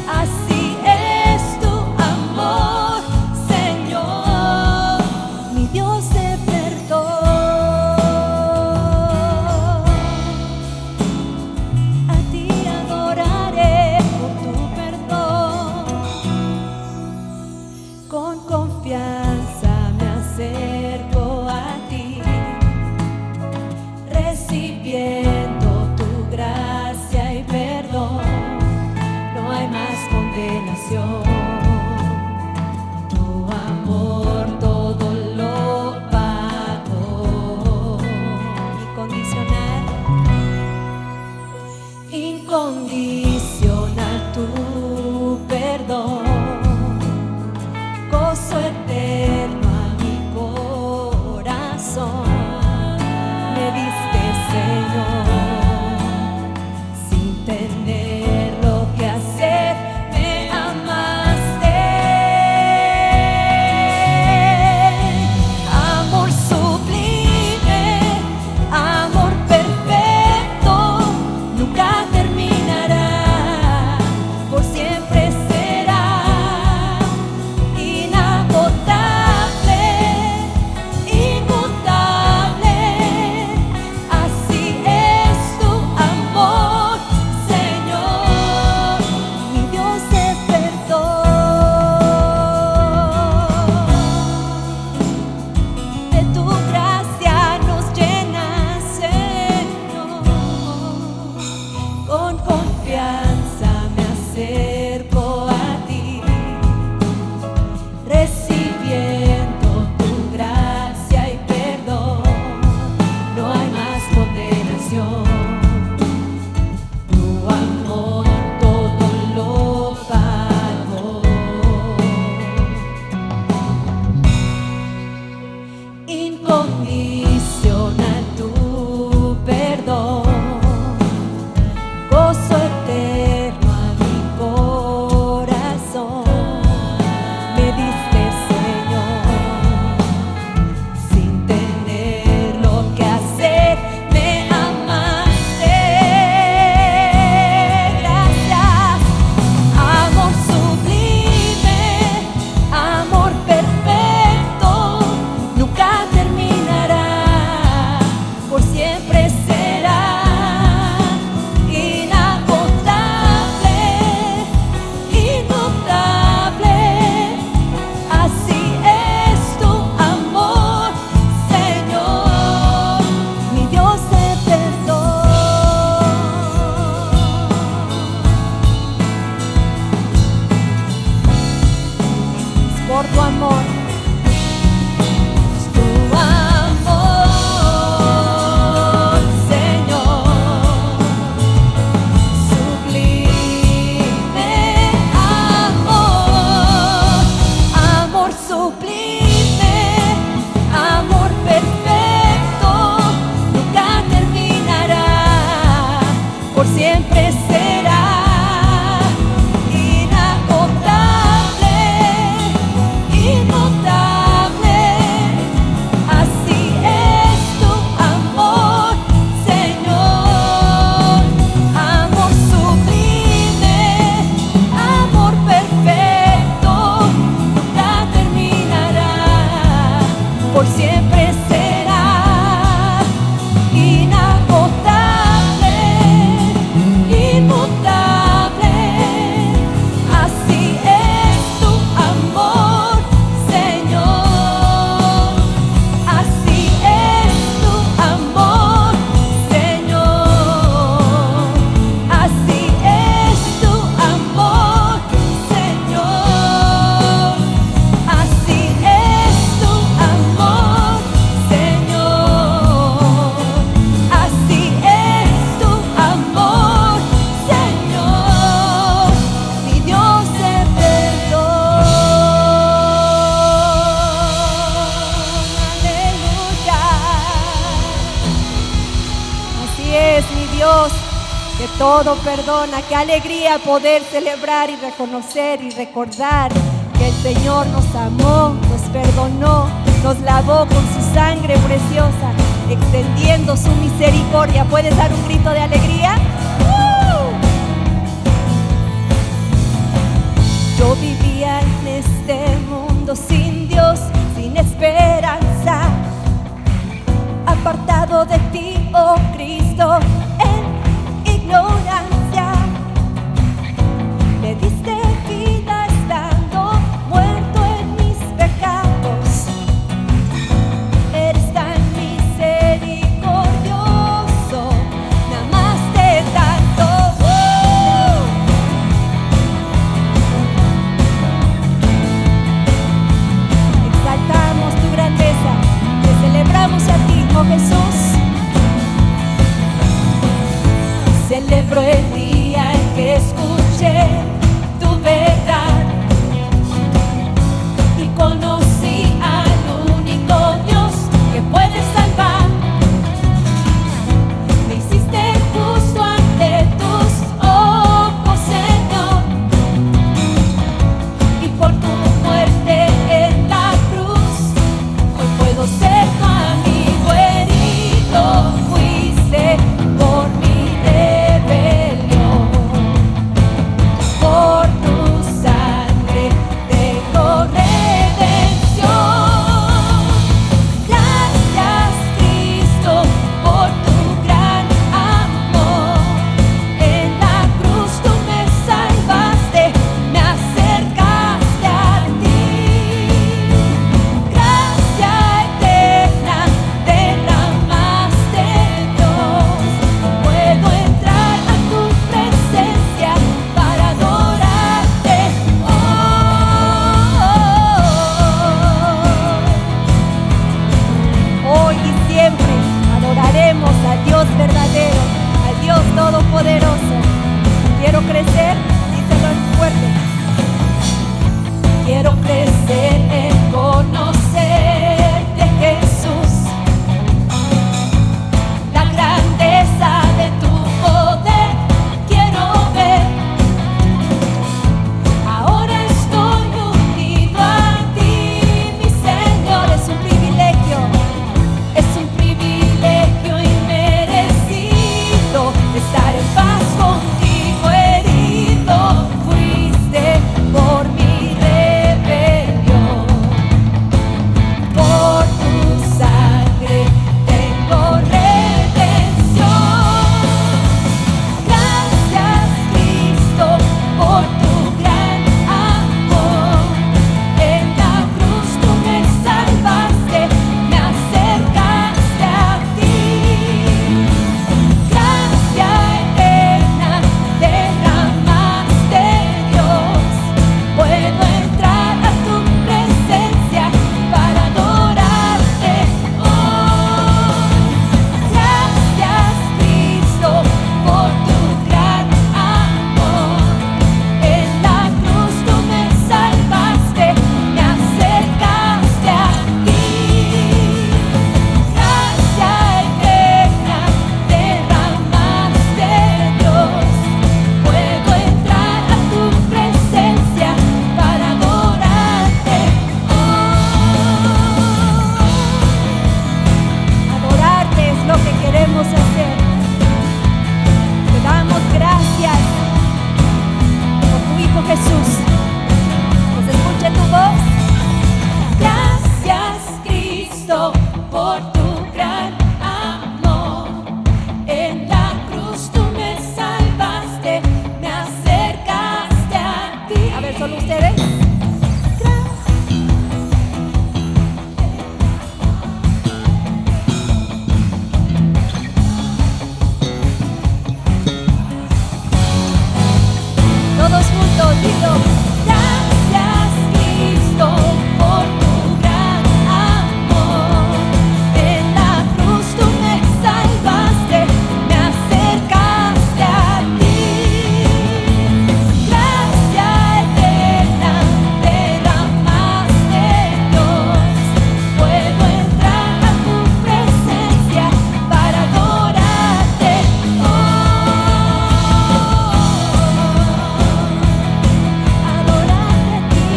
B: Así es tu amor, Señor, mi Dios de perdón. A ti incondicional tu perdón, gozo eterno a mi corazón. Me diste, Señor, sin tener lo que hacer, me amaste. Amor sublime, amor perfecto, nunca terminará, por siempre será inagotable, inmutable. Así es tu amor, Señor, mi Dios de perdón. De tu gracia nos llenas, Señor. Con confianza me acerco a ti, recibiendo tu gracia y perdón. No hay más condenación. Tu amor todo lo pagó. Incondicional tu perdón, gozo eterno a mi corazón. Me diste, Señor, sin tener lo que hacer, me amaste. Gracias. Amor sublime, amor perfecto, nunca terminará, por siempre será inagotable, inmutable. Así es tu amor, Señor, mi Dios de perdón. Es por tu amor. Tu amor, Señor, sublime amor, amor sublime, amor perfecto, nunca terminará, por siempre será inagotable, inmutable. Así es tu amor, Señor. Amor sublime, amor perfecto, nunca terminará, por siempre será inagotable, inmutable. Así es tu amor, Señor. Así es tu amor, Señor. Así es tu amor, Señor. Así es tu amor, Señor. Así es tu amor, Señor, mi Dios de perdón. Aleluya. Así es, mi Dios, que todo perdona. Qué alegría poder celebrar y reconocer y recordar que el Señor nos amó, nos perdonó, nos lavó con su sangre preciosa, extendiendo su misericordia. ¿Puedes dar un grito de alegría? Yo vivía en este mundo sin Dios, sin esperanza, apartado de ti, oh Cristo, en ignorancia. Me diste vida estando muerto en mis pecados. Eres tan misericordioso, me amaste tanto. que escuché tu verdad y conocí al único Dios que puede salvar. Me hiciste justo ante tus ojos, Señor, y por tu muerte en la cruz hoy puedo ser tu amigo herido. Fuiste por mi rebelión, por tu sangre tengo redención. Gracias, Cristo, por tu gran amor. En la cruz tú me salvaste, me acercaste a ti. Gracia eterna derramaste, Dios. Puedo entrar a tu presencia para adorarte hoy y siempre. Adoraremos al Dios verdadero, al Dios todopoderoso. Quiero crecer, díselo en fuerte. Quiero crecer en conocerte, Jesús, la grandeza de tu poder quiero ver. Ahora estoy unido a ti, mi Señor. Es un privilegio inmerecido estar en paz contigo, herido. Fuiste por mi rebelión, por tu sangre tengo redención. Gracias, Cristo, por tu gran amor. En la cruz tú me salvaste, me acercaste a ti. Gracia eterna derramaste, Dios. Puedo entrar a tu presencia para adorarte hoy. Gracias, Cristo, por tu gran amor. En la cruz tú me salvaste, me acercaste a ti. Gracia eterna derramaste, Dios. Puedo entrar a tu presencia para adorarte hoy. Adorarte es lo que queremos hacer. Te damos gracias por tu Hijo Jesús. Que se escuche tu voz. Gracias, Cristo, por tu gran amor. En la cruz tú me salvaste, me acercaste a ti. A ver, solo ustedes. Todos juntos, dilo. Gracias, Cristo, por tu gran amor. En la cruz tú me salvaste, me acercaste a ti. Gracia eterna derramaste, Dios. Puedo entrar a tu presencia para adorarte adorarte a ti,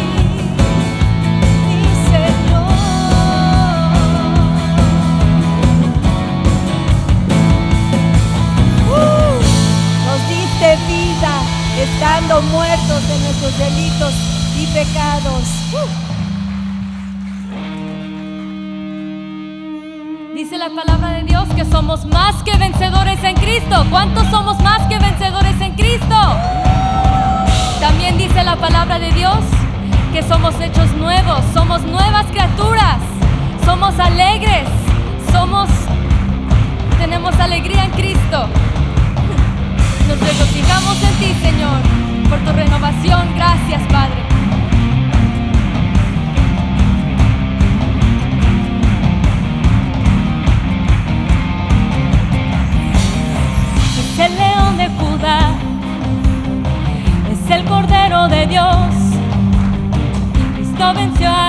B: mi Señor. Nos diste vida estando muertos en nuestros delitos y pecados.
C: Dice la palabra de Dios que somos más que vencedores en Cristo. ¿Cuántos somos más que vencedores en Cristo? También dice la palabra de Dios que somos hechos nuevos, somos nuevas criaturas, somos alegres, tenemos alegría en Cristo. Nos regocijamos en ti, Señor, por tu renovación. Gracias, Padre. Es el león de Judá, venció